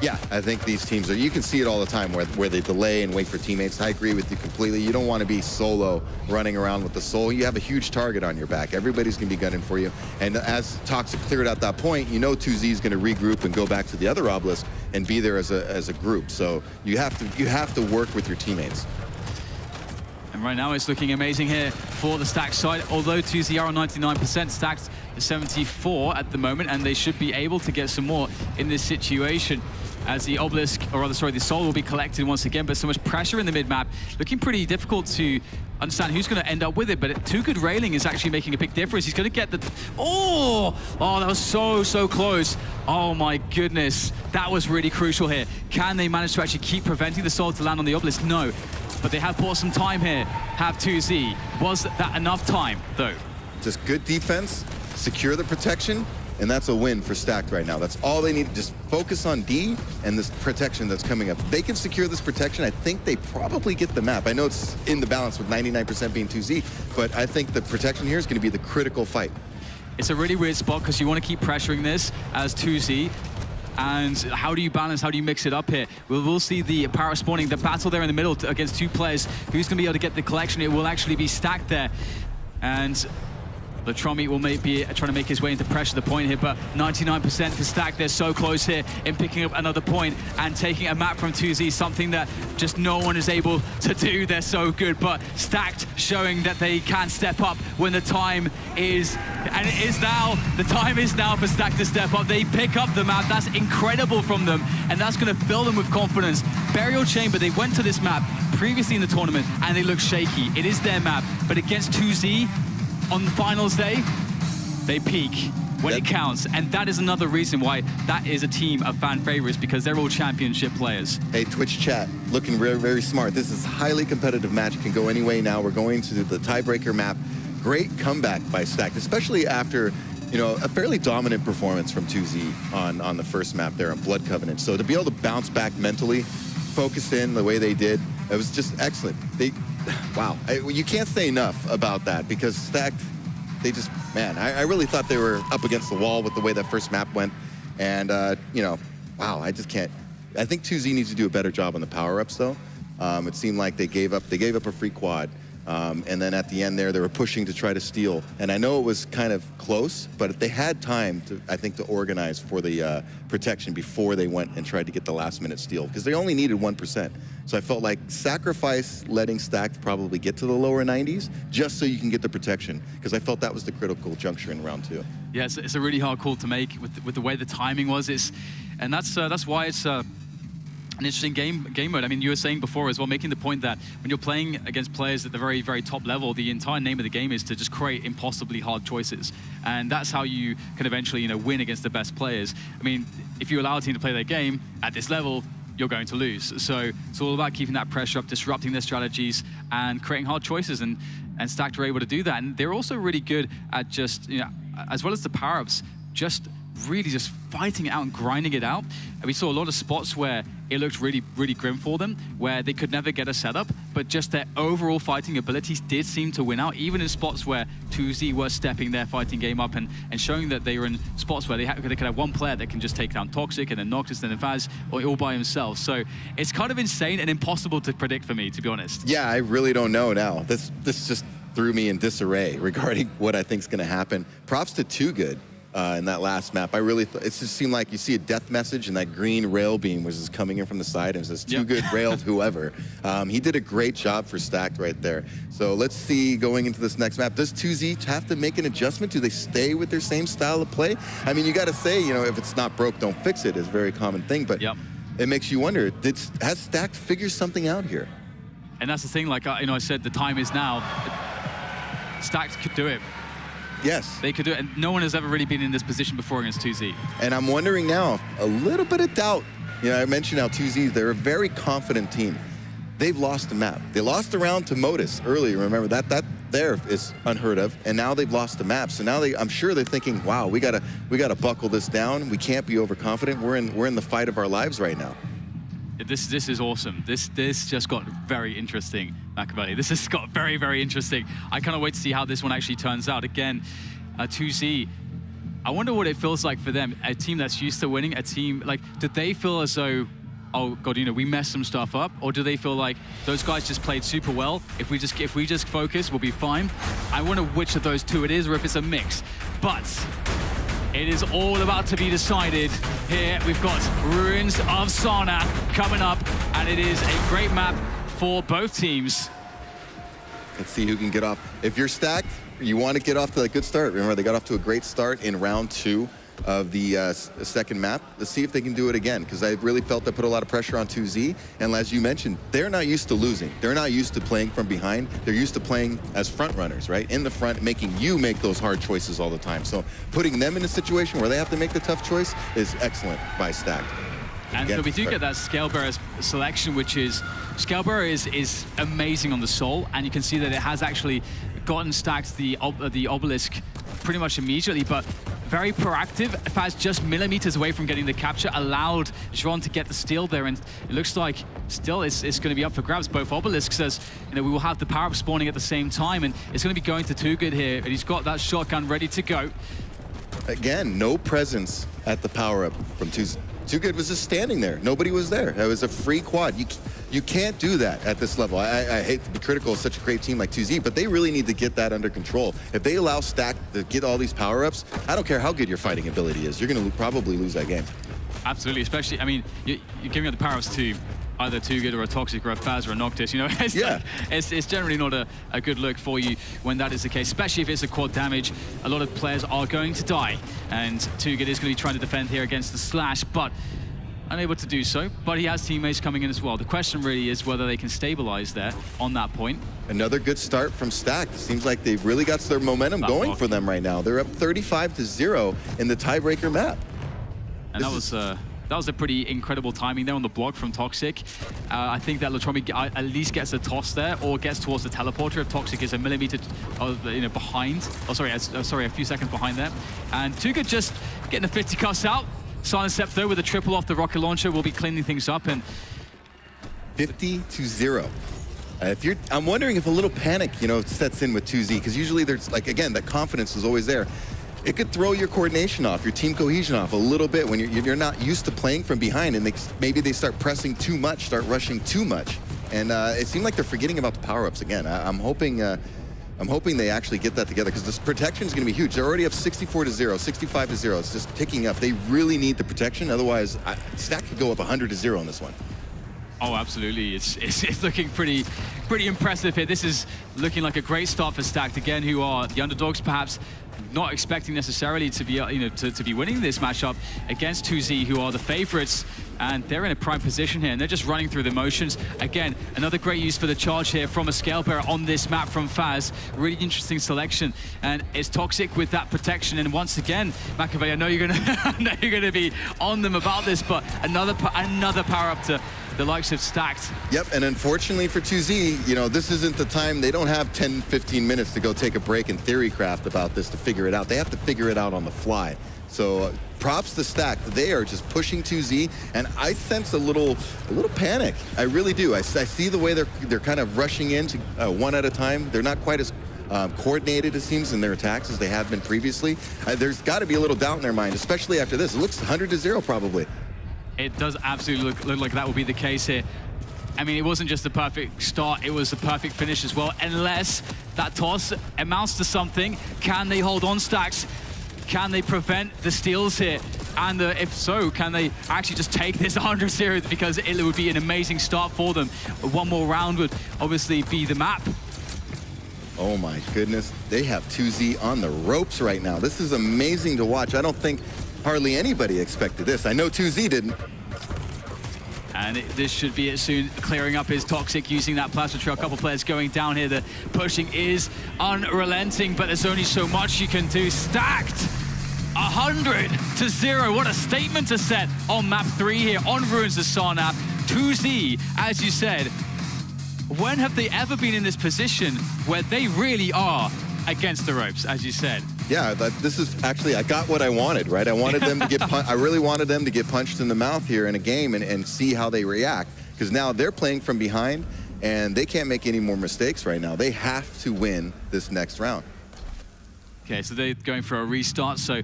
Yeah, I think these teams you can see it all the time where they delay and wait for teammates. I agree with you completely. You don't want to be solo running around with the Soul. You have a huge target on your back. Everybody's going to be gunning for you. And as Toxic cleared out that point, 2Z is going to regroup and go back to the other obelisk and be there as a group. So you have to work with your teammates. And right now it's looking amazing here for the Stack side. Although 2Z are on 99%, Stack's 74 at the moment, and they should be able to get some more in this situation as the obelisk or rather, sorry, the soul will be collected once again, but so much pressure in the mid-map, looking pretty difficult to understand who's going to end up with it, but Too Good railing is actually making a big difference. He's going to get the... Oh, that was so close. Oh my goodness, that was really crucial here. Can they manage to actually keep preventing the soul to land on the obelisk? No, but they have bought some time here, have 2Z. Was that enough time, though? Just good defense, secure the protection, and that's a win for Stacked right now. That's all they need. Just focus on D and this protection that's coming up. If they can secure this protection, I think they probably get the map. I know it's in the balance with 99% being 2Z, but I think the protection here is going to be the critical fight. It's a really weird spot because you want to keep pressuring this as 2Z. And how do you balance, how do you mix it up here? We'll see the power spawning, the battle there in the middle against two players. Who's going to be able to get the collection? It will actually be Stacked there. And Latromi will be trying to make his way into pressure the point here, but 99% for Stacked. They're so close here in picking up another point and taking a map from 2Z, something that just no one is able to do. They're so good, but Stacked showing that they can step up when the time is, and it is now. The time is now for Stacked to step up. They pick up the map. That's incredible from them, and that's going to fill them with confidence. Burial Chamber, they went to this map previously in the tournament, and they look shaky. It is their map, but against 2Z, on the finals day, they peak when it counts. And that is another reason why that is a team of fan favorites, because they're all championship players. Hey, Twitch chat, looking very, very smart. This is a highly competitive match. It can go any way now. We're going to the tiebreaker map. Great comeback by Stacked, especially after, you know, a fairly dominant performance from 2Z on the first map there on Blood Covenant. So to be able to bounce back mentally, focus in the way they did, it was just excellent. Wow, you can't say enough about that, because Stacked, they just, man, I really thought they were up against the wall with the way that first map went. And, you know, wow, I just can't. I think 2Z needs to do a better job on the power-ups, though. It seemed like they gave up a free quad. And then at the end there, they were pushing to try to steal. And I know it was kind of close, but they had time, to, I think, to organize for the protection before they went and tried to get the last-minute steal, because they only needed 1%. So I felt like sacrifice letting Stacked probably get to the lower 90s just so you can get the protection, because I felt that was the critical juncture in round 2. Yeah, it's a really hard call to make with the way the timing was. And that's why it's an interesting game mode. I mean, you were saying before as well, making the point that when you're playing against players at the very, very top level, the entire name of the game is to just create impossibly hard choices. And that's how you can eventually, you know, win against the best players. I mean, if you allow a team to play their game at this level, you're going to lose. So it's all about keeping that pressure up, disrupting their strategies, and creating hard choices. And Stacked were able to do that. And they're also really good at just, you know, as well as the power-ups, really just fighting it out and grinding it out. And we saw a lot of spots where it looked really, really grim for them, where they could never get a setup, but just their overall fighting abilities did seem to win out, even in spots where 2Z were stepping their fighting game up and showing that they were in spots where they could have one player that can just take down Toxic and then Noctis and then Faz, or all by himself. So it's kind of insane and impossible to predict for me, to be honest. Yeah, I really don't know now. This just threw me in disarray regarding what I think is going to happen. Props to Too Good. In that last map, I really it just seemed like you see a death message and that green rail beam was just coming in from the side and it says Too Good railed whoever. He did a great job for Stacked right there. So let's see, going into this next map, does 2Z have to make an adjustment? Do they stay with their same style of play? I mean, you got to say, you know, if it's not broke, don't fix it is a very common thing, but it makes you wonder, has Stacked figured something out here? And that's the thing, like, you know, I said the time is now. Stacked could do it. Yes. They could do it, and no one has ever really been in this position before against 2Z. And I'm wondering now, a little bit of doubt. You know, I mentioned how 2Z, they're a very confident team. They've lost the map. They lost the round to Modus earlier, remember, that there is unheard of, and now they've lost the map. So now I'm sure they're thinking, wow, we gotta buckle this down. We can't be overconfident. We're in the fight of our lives right now. This is awesome. This just got very interesting, Macaveli. This has got very, very interesting. I cannot wait to see how this one actually turns out. Again, 2Z, I wonder what it feels like for them. A team that's used to winning, a team, like, did they feel as though, oh God, you know, we messed some stuff up? Or do they feel like those guys just played super well? If we just focus, we'll be fine. I wonder which of those two it is, or if it's a mix. But it is all about to be decided. Here we've got Ruins of Sana coming up, and it is a great map for both teams. Let's see who can get off. If you're Stacked, you want to get off to a good start. Remember, they got off to a great start in round 2. of the second map. Let's see if they can do it again, because I really felt they put a lot of pressure on 2Z. And as you mentioned, they're not used to losing. They're not used to playing from behind. They're used to playing as front runners, right? In the front, making you make those hard choices all the time. So putting them in a situation where they have to make the tough choice is excellent by Stacked. And so we do get that Scalebearer selection, which is, Scalebearer is amazing on the Soul, and you can see that it has actually gotten Stacked the obelisk pretty much immediately, but very proactive. Faz just millimeters away from getting the capture, allowed Joan to get the steal there, and it looks like still it's going to be up for grabs. Both obelisks, as you know, we will have the power-up spawning at the same time, and it's going to be going to Too Good here, and he's got that shotgun ready to go. Again, no presence at the power-up from Too Good was just standing there. Nobody was there. It was a free quad. You can't do that at this level. I hate to be critical of such a great team like 2Z, but they really need to get that under control. If they allow Stack to get all these power-ups, I don't care how good your fighting ability is. You're going to probably lose that game. Absolutely, especially, I mean, you're giving up the power-ups to either Too Good or a Toxic or a Faz or a Noctis, you know, it's generally not a good look for you when that is the case, especially if it's a quad damage. A lot of players are going to die, and Too Good is going to be trying to defend here against the Slash, but unable to do so. But he has teammates coming in as well. The question really is whether they can stabilize there on that point. Another good start from Stack. It seems like they've really got their momentum going for them right now. They're up 35-0 in the tiebreaker map. And that was a pretty incredible timing there on the block from Toxic. I think that Latromi at least gets a toss there, or gets towards the teleporter if Toxic is a millimeter behind. Oh, sorry, a few seconds behind there. And Too Good just getting the 50 cuss out. Silent Step though with a triple off the rocket launcher will be cleaning things up. And 50-0. I'm wondering if a little panic, sets in with 2Z, because usually there's, like, again, that confidence is always there. It could throw your coordination off, your team cohesion off a little bit when you're not used to playing from behind, and maybe they start pressing too much, start rushing too much. And it seemed like they're forgetting about the power-ups again. I'm hoping they actually get that together, because this protection is going to be huge. They're already up 64-0, 65-0. It's just ticking up. They really need the protection. Otherwise, Stack could go up 100-0 on this one. Oh, absolutely. It's looking pretty impressive here. This is looking like a great start for Stacked again, who are the underdogs, perhaps not expecting necessarily to be to be winning this matchup against 2Z, who are the favorites, and they're in a prime position here, and they're just running through the motions. Again, another great use for the charge here from a Scalebearer on this map from Faz. Really interesting selection, and it's Toxic with that protection. And once again, Machiavelli, I know you're gonna be on them about this, but another power up to the likes of Stacked. Yep, and unfortunately for 2Z, this isn't the time. They don't have 10, 15 minutes to go take a break and theory craft about this to figure it out. They have to figure it out on the fly. So props to Stacked. They are just pushing 2Z, and I sense a little panic. I really do. I see the way they're kind of rushing into one at a time. They're not quite as coordinated, it seems, in their attacks as they have been previously. There's got to be a little doubt in their mind, especially after this. It looks 100-0 probably. It does absolutely look like that will be the case here. I mean, it wasn't just the perfect start, it was the perfect finish as well. Unless that toss amounts to something, can they hold on, Stacks? Can they prevent the steals here? And if so, can they actually just take this 100-0? Because it would be an amazing start for them. One more round would obviously be the map. Oh my goodness, they have 2Z on the ropes right now. This is amazing to watch. I don't think hardly anybody expected this. I know 2Z didn't. And this should be it soon. Clearing up his Toxic using that plasma trail. A couple players going down here. The pushing is unrelenting, but there's only so much you can do. Stacked 100-0. What a statement to set on map 3 here on Ruins of Sarnath. 2Z, as you said, when have they ever been in this position where they really are against the ropes, as you said? Yeah, this is actually, I got what I wanted, right? I wanted them to get I really wanted them to get punched in the mouth here in a game and see how they react, because now they're playing from behind and they can't make any more mistakes right now. They have to win this next round. Okay, so they're going for a restart, so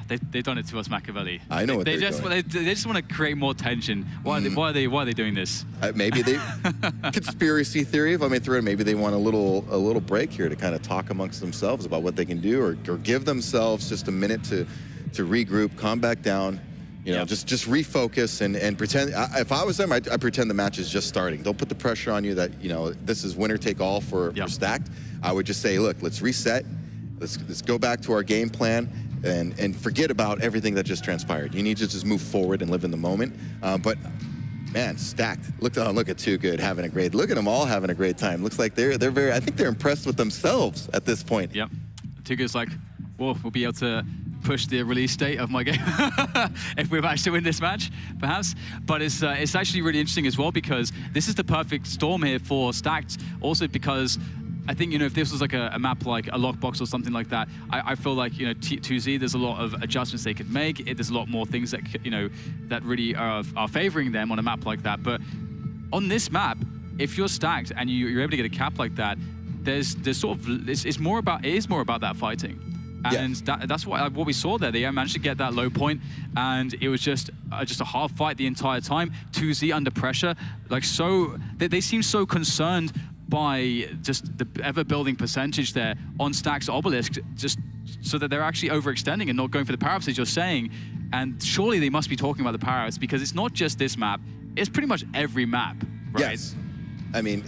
they've done it to us, Machiavelli. I know what they just want to create more tension. Why are they doing this? Maybe they conspiracy theory, if I may throw it. Maybe they want a little break here to kind of talk amongst themselves about what they can do, or give themselves just a minute to regroup, calm back down. Just refocus and pretend. If I was them, I'd pretend the match is just starting. Don't put the pressure on you that this is winner take all for Stacked. I would just say, look, let's reset. Let's go back to our game plan. and forget about everything that just transpired. You need to just move forward and live in the moment. But man, stacked. Look at Too Good having a great. Look at them all having a great time. Looks like they're very. I think they're impressed with themselves at this point. Yep. Too Good's like, well, we'll be able to push the release date of my game if we manage to win this match, perhaps. But it's actually really interesting as well, because this is the perfect storm here for Stacked. Also because I think, you know, if this was like a map like a lockbox or something like that, I feel like, you know, 2Z, there's a lot of adjustments they could make. There's a lot more things that, you know, that really are favoring them on a map like that. But on this map, if you're Stacked and you're able to get a cap like that, there's sort of, it is more about that fighting. And that's what we saw there. They managed to get that low point, and it was just a hard fight the entire time. 2Z under pressure, like so, they seem so concerned by just the ever-building percentage there on Stack's Obelisk, just so that they're actually overextending and not going for the power-ups, as you're saying. And surely they must be talking about the power-ups, because it's not just this map, it's pretty much every map, right? Yes. I mean,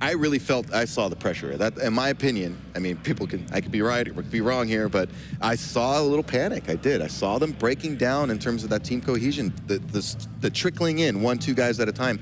I really felt, I saw the pressure. That, in my opinion, I mean, I could be right or be wrong here, but I saw a little panic. I did. I saw them breaking down in terms of that team cohesion, the trickling in 1-2 guys at a time.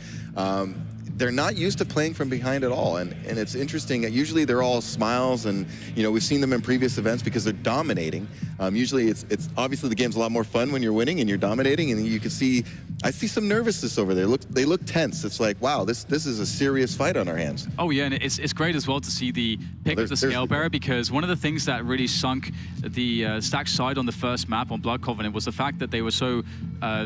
They're not used to playing from behind at all, and it's interesting. Usually they're all smiles, and you know, we've seen them in previous events because they're dominating. Usually it's obviously the game's a lot more fun when you're winning and you're dominating, and you can see, I see some nervousness over there. They look tense. It's like, wow, this is a serious fight on our hands. Oh yeah, and it's great as well to see the pick of the Scale Bearer, because one of the things that really sunk the Stack side on the first map on Blood Covenant was the fact that they were so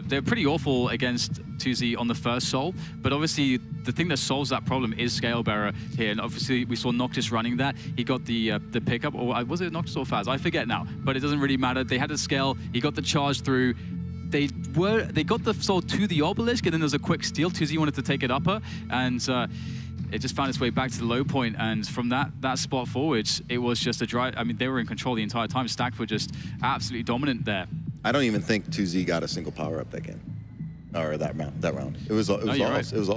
they're pretty awful against 2Z on the first Soul, but obviously the thing that solves that problem is Scale Bearer here, and obviously we saw Noctis running that. He got the pickup, or was it Noctis or Faz? I forget now, but it doesn't really matter. They had the scale, he got the charge through. They got the Soul to the Obelisk, and then there was a quick steal. 2Z wanted to take it upper, and it just found its way back to the low point, and from that spot forwards, it was just a drive. I mean, they were in control the entire time. Stacked were just absolutely dominant there. I don't even think 2Z got a single power-up that game. Or that round. It was all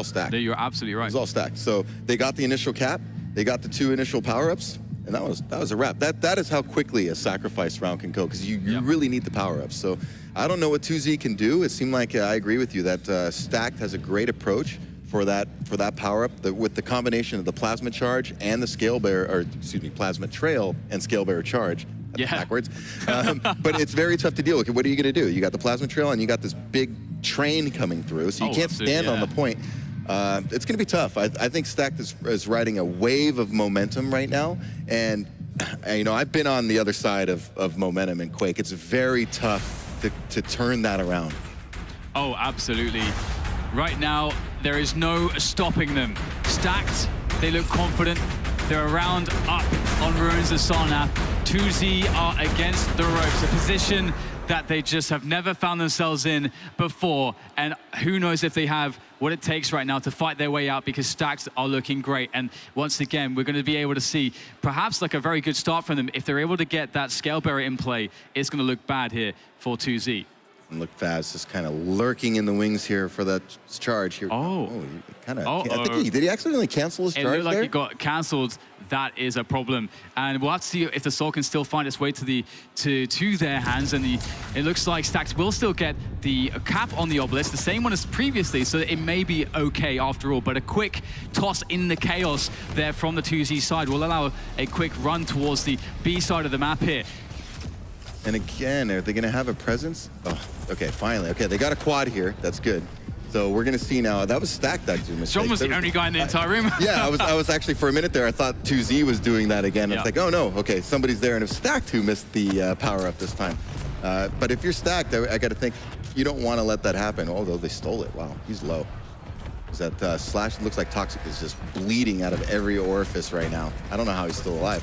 stacked. No, you're absolutely right. It was all stacked. So they got the initial cap, they got the 2 initial power-ups, and that was a wrap. That is how quickly a sacrifice round can go, because you really need the power-ups. So I don't know what 2Z can do. It seemed like I agree with you that Stacked has a great approach for that power-up, with the combination of the plasma charge and the Scale Bearer, or excuse me, plasma trail and Scale Bearer charge. Backwards. But it's very tough to deal with. What are you going to do? You got the plasma trail and you got this big train coming through, so you can't stand on the point. It's going to be tough. I think Stacked is riding a wave of momentum right now, and you know, I've been on the other side of momentum in Quake. It's very tough to turn that around. Oh, absolutely. Right now, there is no stopping them. Stacked, they look confident. They're around up on Ruins of Sarnath. 2Z are against the ropes, a position that they just have never found themselves in before. And who knows if they have what it takes right now to fight their way out, because Stacked are looking great. And once again, we're going to be able to see perhaps like a very good start from them. If they're able to get that Scale Bearer in play, it's going to look bad here for 2Z. And look, Faz just kind of lurking in the wings here for that charge here. I think did he accidentally cancel his charge there? It looked like it got cancelled. That is a problem, and we'll have to see if the Soul can still find its way to their hands. And it looks like Stacked will still get the cap on the Obelisk, the same one as previously, so it may be okay after all. But a quick toss in the chaos there from the 2Z side will allow a quick run towards the B side of the map here. And again, are they going to have a presence? Oh, okay, finally. Okay, they got a quad here. That's good. So we're going to see now. That was Stacked that mistake. John was the only guy in the entire room. Yeah, I was actually, for a minute there, I thought 2Z was doing that again. I was like, oh no, okay, somebody's there. And it was Stacked who missed the power-up this time. But if you're Stacked, I got to think, you don't want to let that happen. Although they stole it. Wow, he's low. Is that Slash? It looks like Toxic is just bleeding out of every orifice right now. I don't know how he's still alive.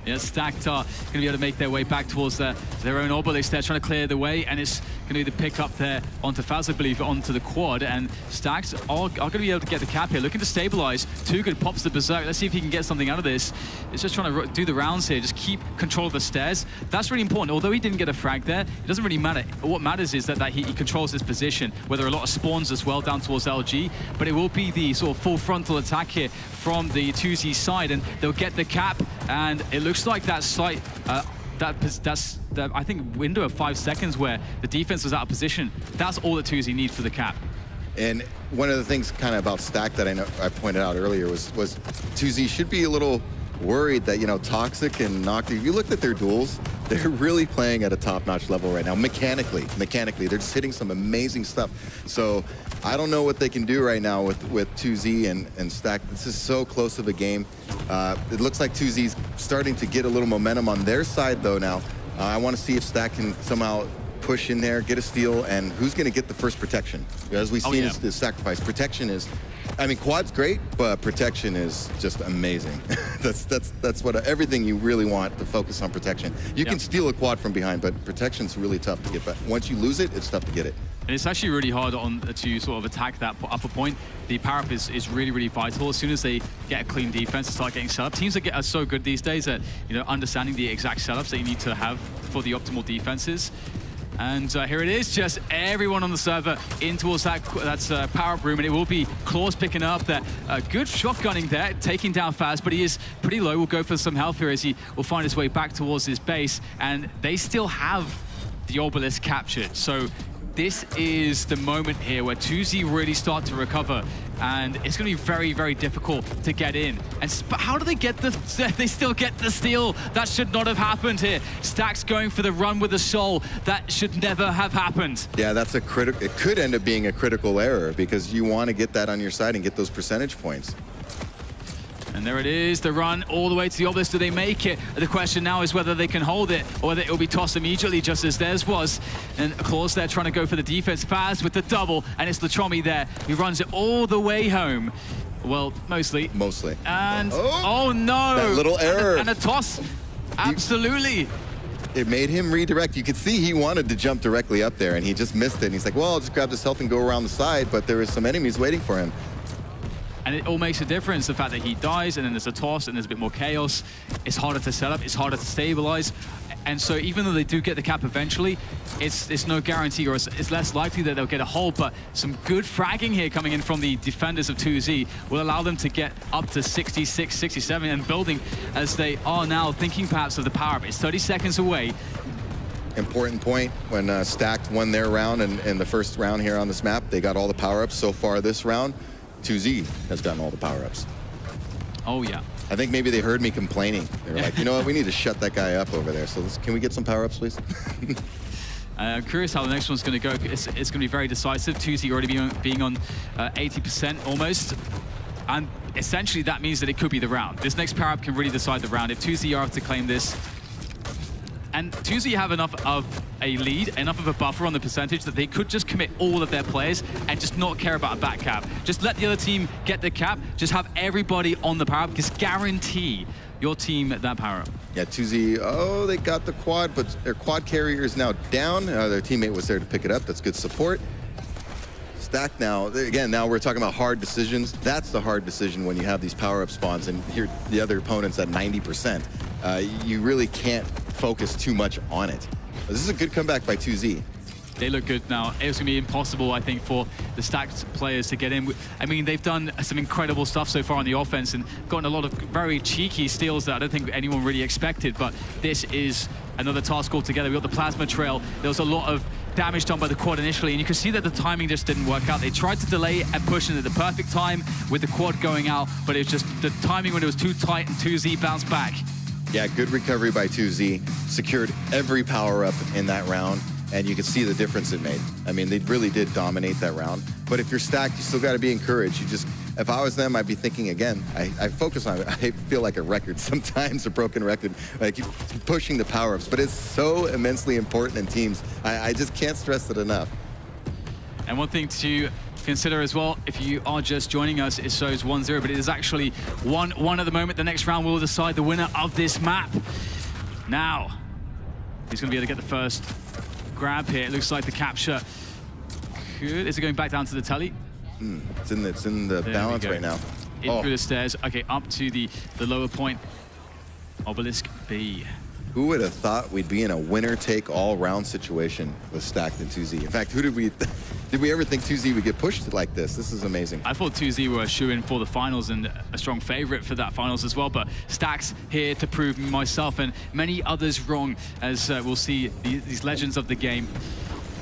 Yeah, Stacked are going to be able to make their way back towards their own Obelisk. They're trying to clear the way, and it's going to be the pick up there onto Faz, I believe, onto the quad. And Stacked are going to be able to get the cap here, looking to stabilize. Too Good pops the Berserk. Let's see if he can get something out of this. It's just trying to do the rounds here, just keep control of the stairs. That's really important. Although he didn't get a frag there, it doesn't really matter. What matters is that he controls his position, where there are a lot of spawns as well down towards LG. But it will be the sort of full frontal attack here from the 2Z side, and they'll get the cap. And it looks like that slight I think window of 5 seconds where the defense was out of position. That's all that 2Z needs for the cap. And one of the things kind of about Stack that I pointed out earlier was 2Z should be a little worried that, you know, Toxic and Nocti, if you looked at their duels, they're really playing at a top-notch level right now, mechanically. They're just hitting some amazing stuff. So I don't know what they can do right now with 2Z and Stack. This is so close of a game. It looks like 2Z's starting to get a little momentum on their side, though, now. I want to see if Stack can somehow push in there, get a steal, and who's going to get the first protection. As we've seen, the sacrifice. Protection is, I mean, quad's great, but protection is just amazing. that's what everything you really want to focus on protection. You can steal a quad from behind, but protection's really tough to get back. Once you lose it, it's tough to get it. And it's actually really hard to sort of attack that upper point. The power-up is really, really vital. As soon as they get a clean defense and start getting set up, teams are so good these days at, you know, understanding the exact setups that you need to have for the optimal defenses. And here it is, just everyone on the server in towards that power-up room, and it will be Claws picking up that good shotgunning there, taking down fast, but he is pretty low. We'll go for some health here as he will find his way back towards his base, and they still have the obelisk captured. So this is the moment here where 2Z really start to recover, and it's going to be very, very difficult to get in. But how do they get they still get the steal? That should not have happened here. Stack's going for the run with the soul. That should never have happened. Yeah, that's a critical, it could end up being a critical error because you want to get that on your side and get those percentage points. And there it is, the run all the way to the obelisk. Do they make it? The question now is whether they can hold it or whether it will be tossed immediately, just as theirs was. And Claws there trying to go for the defense fast with the double, and it's Latromi there who runs it all the way home. Well, mostly. Mostly. And, oh no! That little error. And a toss, absolutely. It made him redirect. You could see he wanted to jump directly up there, and he just missed it. And he's like, well, I'll just grab this health and go around the side, but there was some enemies waiting for him. And it all makes a difference, the fact that he dies and then there's a toss and there's a bit more chaos. It's harder to set up, it's harder to stabilize. And so even though they do get the cap eventually, it's no guarantee, or it's less likely that they'll get a hold, but some good fragging here coming in from the defenders of 2Z will allow them to get up to 66, 67 and building as they are now thinking perhaps of the power-up. It's 30 seconds away. Important point, when Stacked won their round in the first round here on this map, they got all the power-ups so far this round. 2Z has gotten all the power-ups. Oh, yeah. I think maybe they heard me complaining. They were like, you know what, we need to shut that guy up over there. So can we get some power-ups, please? I'm curious how the next one's going to go. It's going to be very decisive. 2Z already being on 80% almost. And essentially that means that it could be the round. This next power-up can really decide the round. If 2Z are to claim this, and 2Z have enough of a lead, enough of a buffer on the percentage that they could just commit all of their players and just not care about a back cap. Just let the other team get the cap, just have everybody on the power-up, just guarantee your team that power-up. Yeah, 2Z, oh, they got the quad, but their quad carrier is now down. Their teammate was there to pick it up. That's good support. Stack now, again, now we're talking about hard decisions. That's the hard decision when you have these power-up spawns and here the other opponent's at 90%. You really can't focus too much on it. This is a good comeback by 2Z. They look good now. It's going to be impossible, I think, for the Stacked players to get in. I mean, they've done some incredible stuff so far on the offense and gotten a lot of very cheeky steals that I don't think anyone really expected, but this is another task altogether. We got the plasma trail. There was a lot of damage done by the quad initially, and you can see that the timing just didn't work out. They tried to delay and push in at the perfect time with the quad going out, but it was just the timing when it was too tight and 2Z bounced back. Yeah, good recovery by 2Z. Secured every power-up in that round, and you can see the difference it made. I mean, they really did dominate that round. But if you're Stacked, you still got to be encouraged. You just, if I was them, I'd be thinking again. I focus on it. I feel like a record sometimes, a broken record. Like pushing the power-ups, but it's so immensely important in teams. I just can't stress it enough. And one thing to consider as well, if you are just joining us, it shows 1-0, but it is actually 1-1 at the moment. The next round will decide the winner of this map. Now, he's going to be able to get the first grab here. It looks like the capture could... Is it going back down to the telly? It's in the balance right now. In through the stairs. Okay, up to the lower point. Obelisk B. Who would have thought we'd be in a winner-take-all round situation with Stacked and 2Z? In fact, who did we... Did we ever think 2Z would get pushed like this? This is amazing. I thought 2Z were a shoo-in for the finals and a strong favorite for that finals as well, but Stax here to prove myself and many others wrong, as we'll see these legends of the game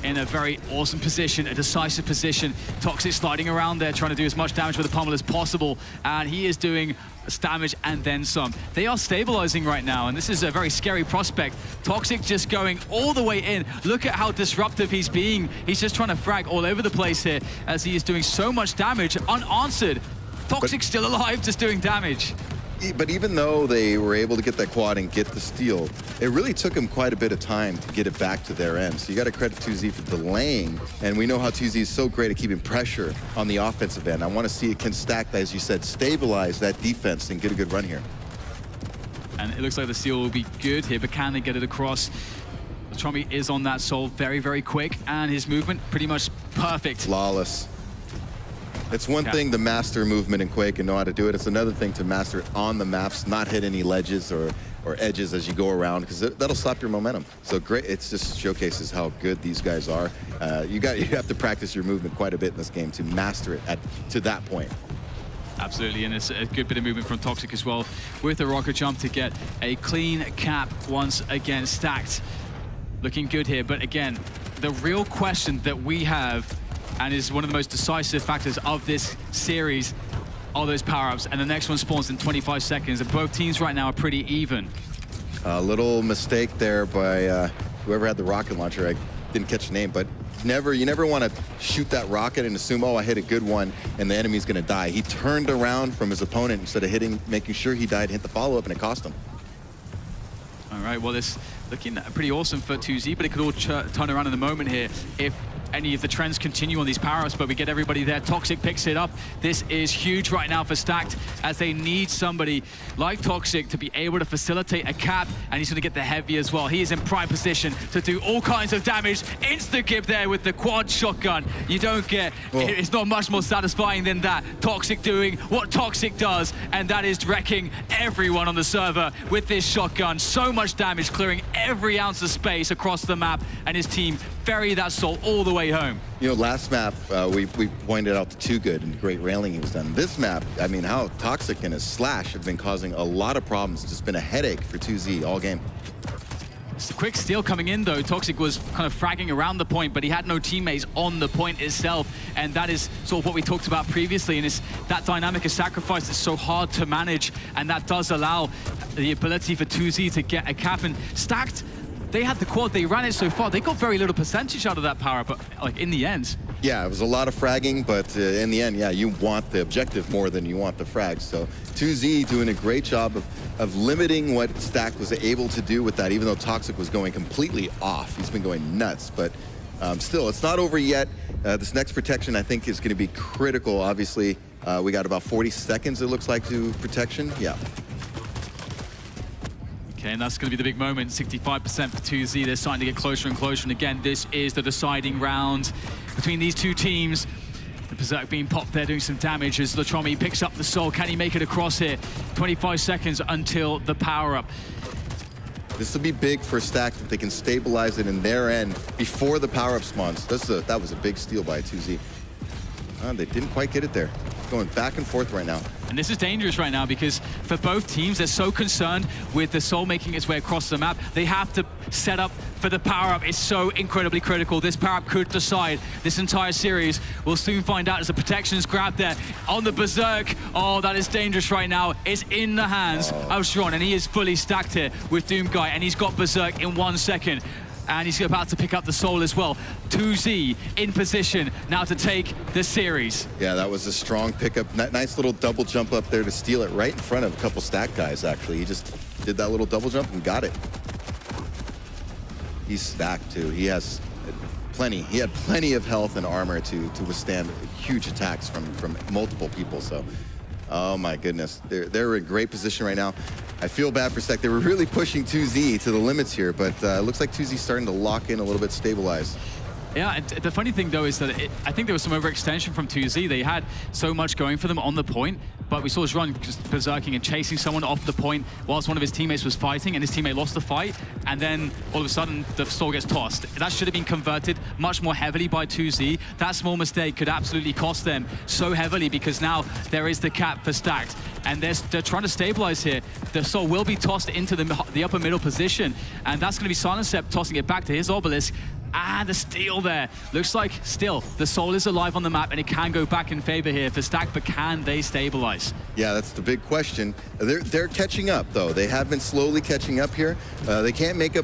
in a very awesome position, a decisive position. Toxic sliding around there, trying to do as much damage with the pummel as possible, and he is doing damage and then some. They are stabilizing right now, and this is a very scary prospect. Toxic just going all the way in. Look at how disruptive he's being. He's just trying to frag all over the place here as he is doing so much damage unanswered. Toxic still alive, just doing damage. But even though they were able to get that quad and get the steal, it really took them quite a bit of time to get it back to their end. So you got to credit 2Z for delaying, and we know how 2Z is so great at keeping pressure on the offensive end. I want to see it can stack, as you said, stabilize that defense and get a good run here. And it looks like the steal will be good here, but can they get it across? Trummy is on that soul very, very quick, and his movement pretty much perfect. Flawless. It's one thing to master movement in Quake and know how to do it. It's another thing to master it on the maps, not hit any ledges or edges as you go around, because that'll stop your momentum. So great, it just showcases how good these guys are. You have to practice your movement quite a bit in this game to master it to that point. Absolutely, and it's a good bit of movement from Toxic as well with the rocket jump to get a clean cap once again stacked. Looking good here, but again, the real question that we have, and is one of the most decisive factors of this series, are those power-ups, and the next one spawns in 25 seconds, and both teams right now are pretty even. A little mistake there by whoever had the rocket launcher. I didn't catch the name, but you never want to shoot that rocket and assume, oh, I hit a good one, and the enemy's going to die. He turned around from his opponent instead of making sure he died, hit the follow-up, and it cost him. All right, well, this looking pretty awesome for 2Z, but it could all turn around in a moment here if any of the trends continue on these power-ups, but we get everybody there. Toxic picks it up. This is huge right now for Stacked, as they need somebody like Toxic to be able to facilitate a cap, and he's going to get the heavy as well. He is in prime position to do all kinds of damage. Insta-gib there with the quad shotgun. You don't get, it's not much more satisfying than that. Toxic doing what Toxic does, and that is wrecking everyone on the server with this shotgun. So much damage, clearing every ounce of space across the map, and his team ferry that soul all the way home. You know, last map, we pointed out the Too Good and the great railing he was done. This map, I mean, how Toxic and his slash have been causing a lot of problems. It's just been a headache for 2Z all game. It's a quick steal coming in, though. Toxic was kind of fragging around the point, but he had no teammates on the point itself, and that is sort of what we talked about previously, and it's that dynamic of sacrifice that's so hard to manage, and that does allow the ability for 2Z to get a cap. And Stacked, they had the quad, they ran it so far, they got very little percentage out of that power, but like in the end. Yeah, it was a lot of fragging, but in the end, yeah, you want the objective more than you want the frags. So 2Z doing a great job of limiting what Stack was able to do with that, even though Toxic was going completely off. He's been going nuts, but still, it's not over yet. This next protection, I think, is going to be critical. Obviously, we got about 40 seconds, it looks like, to protection. Yeah. Okay, and that's going to be the big moment. 65% for 2Z. They're starting to get closer and closer. And again, this is the deciding round between these two teams. The Berserk being popped there, doing some damage as Latromi picks up the soul. Can he make it across here? 25 seconds until the power-up. This will be big for Stack if they can stabilize it in their end before the power-up spawns. That was a big steal by 2Z. They didn't quite get it there. Going back and forth right now. And this is dangerous right now because for both teams, they're so concerned with the soul making its way across the map. They have to set up for the power-up. It's so incredibly critical. This power-up could decide this entire series. We'll soon find out as the protection's grabbed there on the Berserk. Oh, that is dangerous right now. It's in the hands of Shron, and he is fully stacked here with Doomguy, and he's got Berserk in 1 second. And he's about to pick up the soul as well. 2Z in position now to take the series. Yeah, that was a strong pickup. Nice little double jump up there to steal it right in front of a couple Stack guys, actually. He just did that little double jump and got it. He's stacked, too. He has plenty. He had plenty of health and armor to withstand huge attacks from multiple people, so. Oh my goodness, they're in great position right now. I feel bad for Stack. They were really pushing 2Z to the limits here, but it looks like 2Z starting to lock in a little bit, stabilize. Yeah, the funny thing though is that I think there was some overextension from 2Z. They had so much going for them on the point, but we saw Zron just berserking and chasing someone off the point whilst one of his teammates was fighting, and his teammate lost the fight, and then all of a sudden the Soul gets tossed. That should have been converted much more heavily by 2Z. That small mistake could absolutely cost them so heavily, because now there is the cap for Stacked, and they're trying to stabilize here. The Soul will be tossed into the upper middle position, and that's going to be Silentcept tossing it back to his Obelisk. And the steal there. Looks like still the Soul is alive on the map, and it can go back in favor here for Stack, but can they stabilize? Yeah, that's the big question. They're catching up though. They have been slowly catching up here. They can't make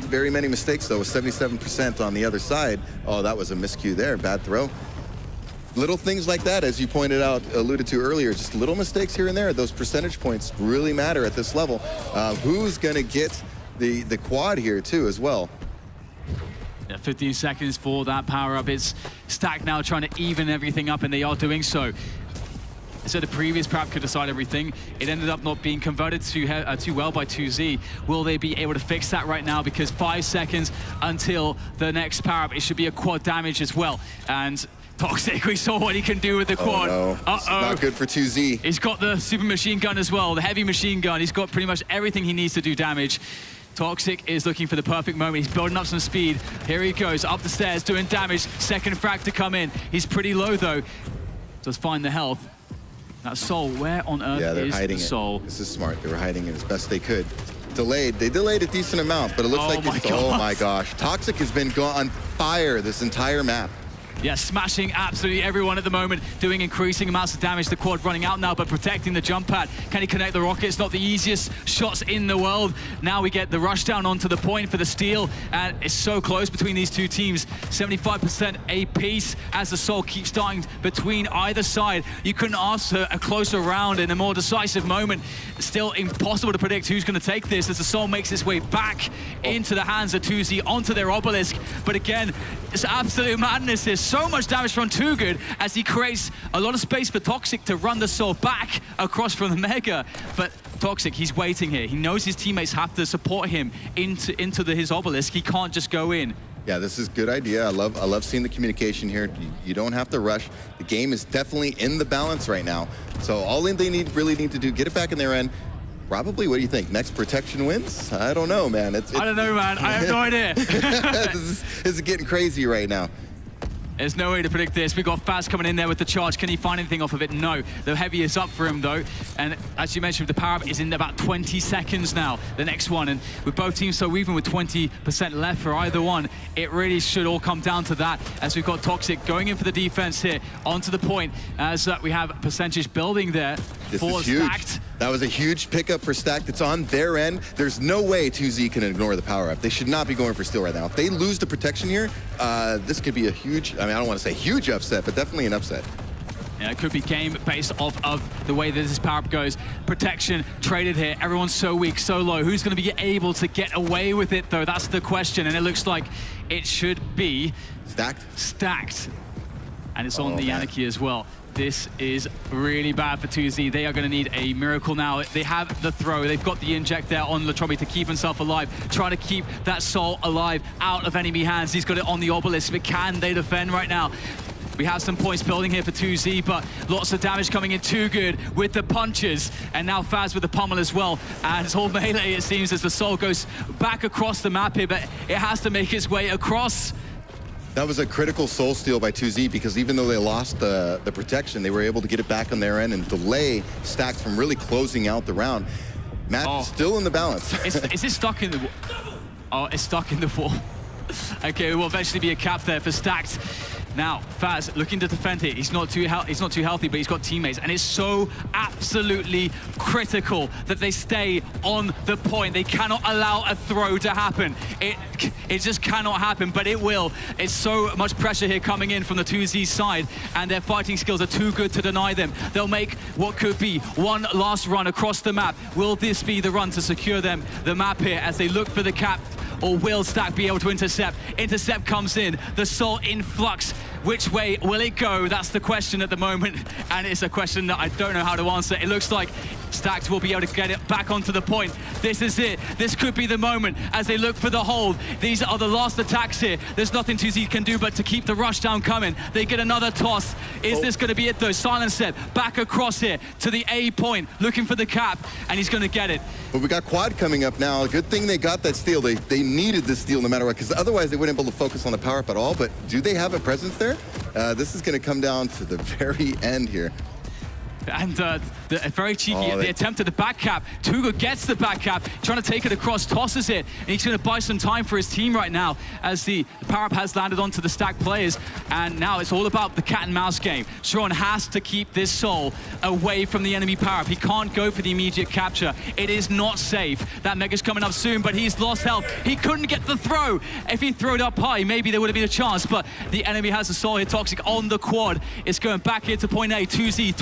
very many mistakes though, with 77% on the other side. Oh, that was a miscue there, bad throw. Little things like that, as you pointed out, alluded to earlier, just little mistakes here and there. Those percentage points really matter at this level. Who's gonna get the quad here too as well? Yeah, 15 seconds for that power-up. It's Stack now trying to even everything up, and they are doing so. So the previous power-up could decide everything. It ended up not being converted too well by 2Z. Will they be able to fix that right now? Because 5 seconds until the next power-up. It should be a quad damage as well. And Toxic, we saw what he can do with the quad. Oh, no. Not good for 2Z. He's got the super machine gun as well, the heavy machine gun. He's got pretty much everything he needs to do damage. Toxic is looking for the perfect moment. He's building up some speed. Here he goes, up the stairs, doing damage. Second frag to come in. He's pretty low, though. Does find the health. That Soul, where on earth is the Soul? This is smart. They were hiding it as best they could. Delayed. They delayed a decent amount, but it looks oh my gosh. Toxic has been on fire this entire map. Yeah, smashing absolutely everyone at the moment, doing increasing amounts of damage. The quad running out now, but protecting the jump pad. Can he connect the rockets? Not the easiest shots in the world. Now we get the rush down onto the point for the steal, and it's so close between these two teams. 75% apiece as the Soul keeps starting between either side. You couldn't ask for a closer round in a more decisive moment. Still impossible to predict who's going to take this as the Soul makes its way back into the hands of 2Z, onto their Obelisk. But again, it's absolute madness here. So much damage from Too Good as he creates a lot of space for Toxic to run the Soul back across from the Mega. But Toxic, he's waiting here. He knows his teammates have to support him into his Obelisk. He can't just go in. Yeah, this is a good idea. I love seeing the communication here. You don't have to rush. The game is definitely in the balance right now. So all they really need to do, get it back in their end. Probably, what do you think? Next protection wins? I don't know, man. I don't know, man. I have no idea. This is getting crazy right now. There's no way to predict this. We've got Faz coming in there with the charge. Can he find anything off of it? No. The heavy is up for him, though. And as you mentioned, the power-up is in about 20 seconds now, the next one. And with both teams so even with 20% left for either one, it really should all come down to that, as we've got Toxic going in for the defense here, onto the point, as we have percentage building there. This is huge. Stacked. That was a huge pickup for Stacked. It's on their end. There's no way 2Z can ignore the power-up. They should not be going for steal right now. If they lose the protection here, this could be a huge, I don't want to say huge upset, but definitely an upset. Yeah, it could be game based off of the way that this power-up goes. Protection traded here. Everyone's so weak, so low. Who's going to be able to get away with it, though? That's the question. And it looks like it should be Stacked. And it's on the Yannicky as well. This is really bad for 2Z. They are going to need a miracle now. They have the throw. They've got the inject there on Latrobe to keep himself alive. Try to keep that Soul alive out of enemy hands. He's got it on the Obelisk, but can they defend right now? We have some points building here for 2Z, but lots of damage coming in. Too Good with the punches, and now Faz with the pummel as well. And it's all melee, it seems, as the Soul goes back across the map here, but it has to make its way across. That was a critical Soul steal by 2Z, because even though they lost the protection, they were able to get it back on their end and delay Stacked from really closing out the round. Matt is still in the balance. Is it stuck in the wall? Oh, it's stuck in the wall. Okay, there will eventually be a cap there for Stacked. Now, Faz looking to defend here. He's not too healthy, but he's got teammates. And it's so absolutely critical that they stay on the point. They cannot allow a throw to happen. It just cannot happen, but it will. It's so much pressure here coming in from the 2Z side, and their fighting skills are too good to deny them. They'll make what could be one last run across the map. Will this be the run to secure them the map here as they look for the cap? Or will Stack be able to intercept? Intercept comes in, the Soul in flux. Which way will it go? That's the question at the moment, and it's a question that I don't know how to answer. It looks like Stax will be able to get it back onto the point. This is it. This could be the moment as they look for the hold. These are the last attacks here. There's nothing 2Z can do but to keep the rush down coming. They get another toss. Is this going to be it though? Silent Step back across here to the A point, looking for the cap, and he's going to get it. But we got quad coming up now. Good thing they got that steal. They needed this steal no matter what, because otherwise they wouldn't be able to focus on the power up at all. But do they have a presence there? This is going to come down to the very end here. And very cheeky, the attempt at the back cap. Tuga gets the back cap, trying to take it across, tosses it, and he's going to buy some time for his team right now as the power-up has landed onto the Stack players. And now it's all about the cat and mouse game. Sharon has to keep this soul away from the enemy power-up. He can't go for the immediate capture. It is not safe. That Mega's coming up soon, but he's lost health. He couldn't get the throw. If he threw it up high, maybe there would have been a chance, but the enemy has the soul here. Toxic on the quad. It's going back here to point A. 2Z,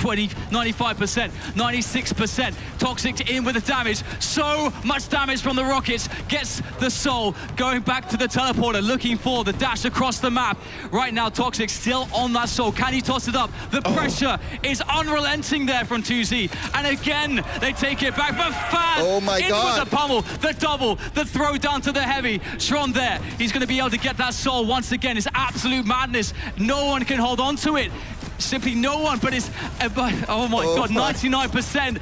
95%, 96%. Toxic in with the damage. So much damage from the rockets. Gets the soul. Going back to the teleporter, looking for the dash across the map. Right now, Toxic still on that soul. Can he toss it up? The pressure is unrelenting there from 2Z. And again, they take it back. But Faz in with the pummel, the double, the throw down to the heavy. Shron there. He's going to be able to get that soul once again. It's absolute madness. No one can hold on to it. Simply no one, but it's, oh my God, 99%.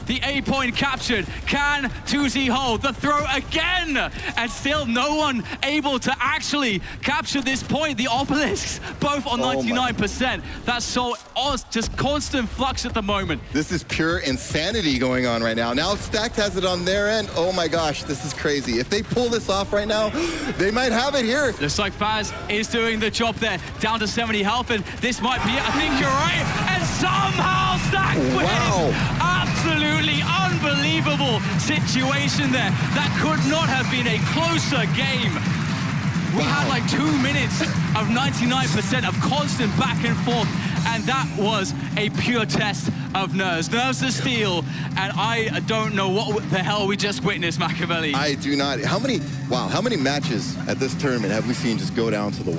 The A point captured. Can 2Z hold the throw again? And still no one able to actually capture this point. The obelisks both on 99%. That's so just constant flux at the moment. This is pure insanity going on right now. Now Stacked has it on their end. Oh my gosh, this is crazy. If they pull this off right now, they might have it here. Looks like Faz is doing the job there. Down to 70 health, and this might be it. I think you're right. And somehow Stacked wins. Absolutely unbelievable situation there. That could not have been a closer game. We had like 2 minutes of 99% of constant back and forth, and that was a pure test of nerves. Nerves of steel, and I don't know what the hell we just witnessed, Machiavelli. I do not. How many matches at this tournament have we seen just go down to the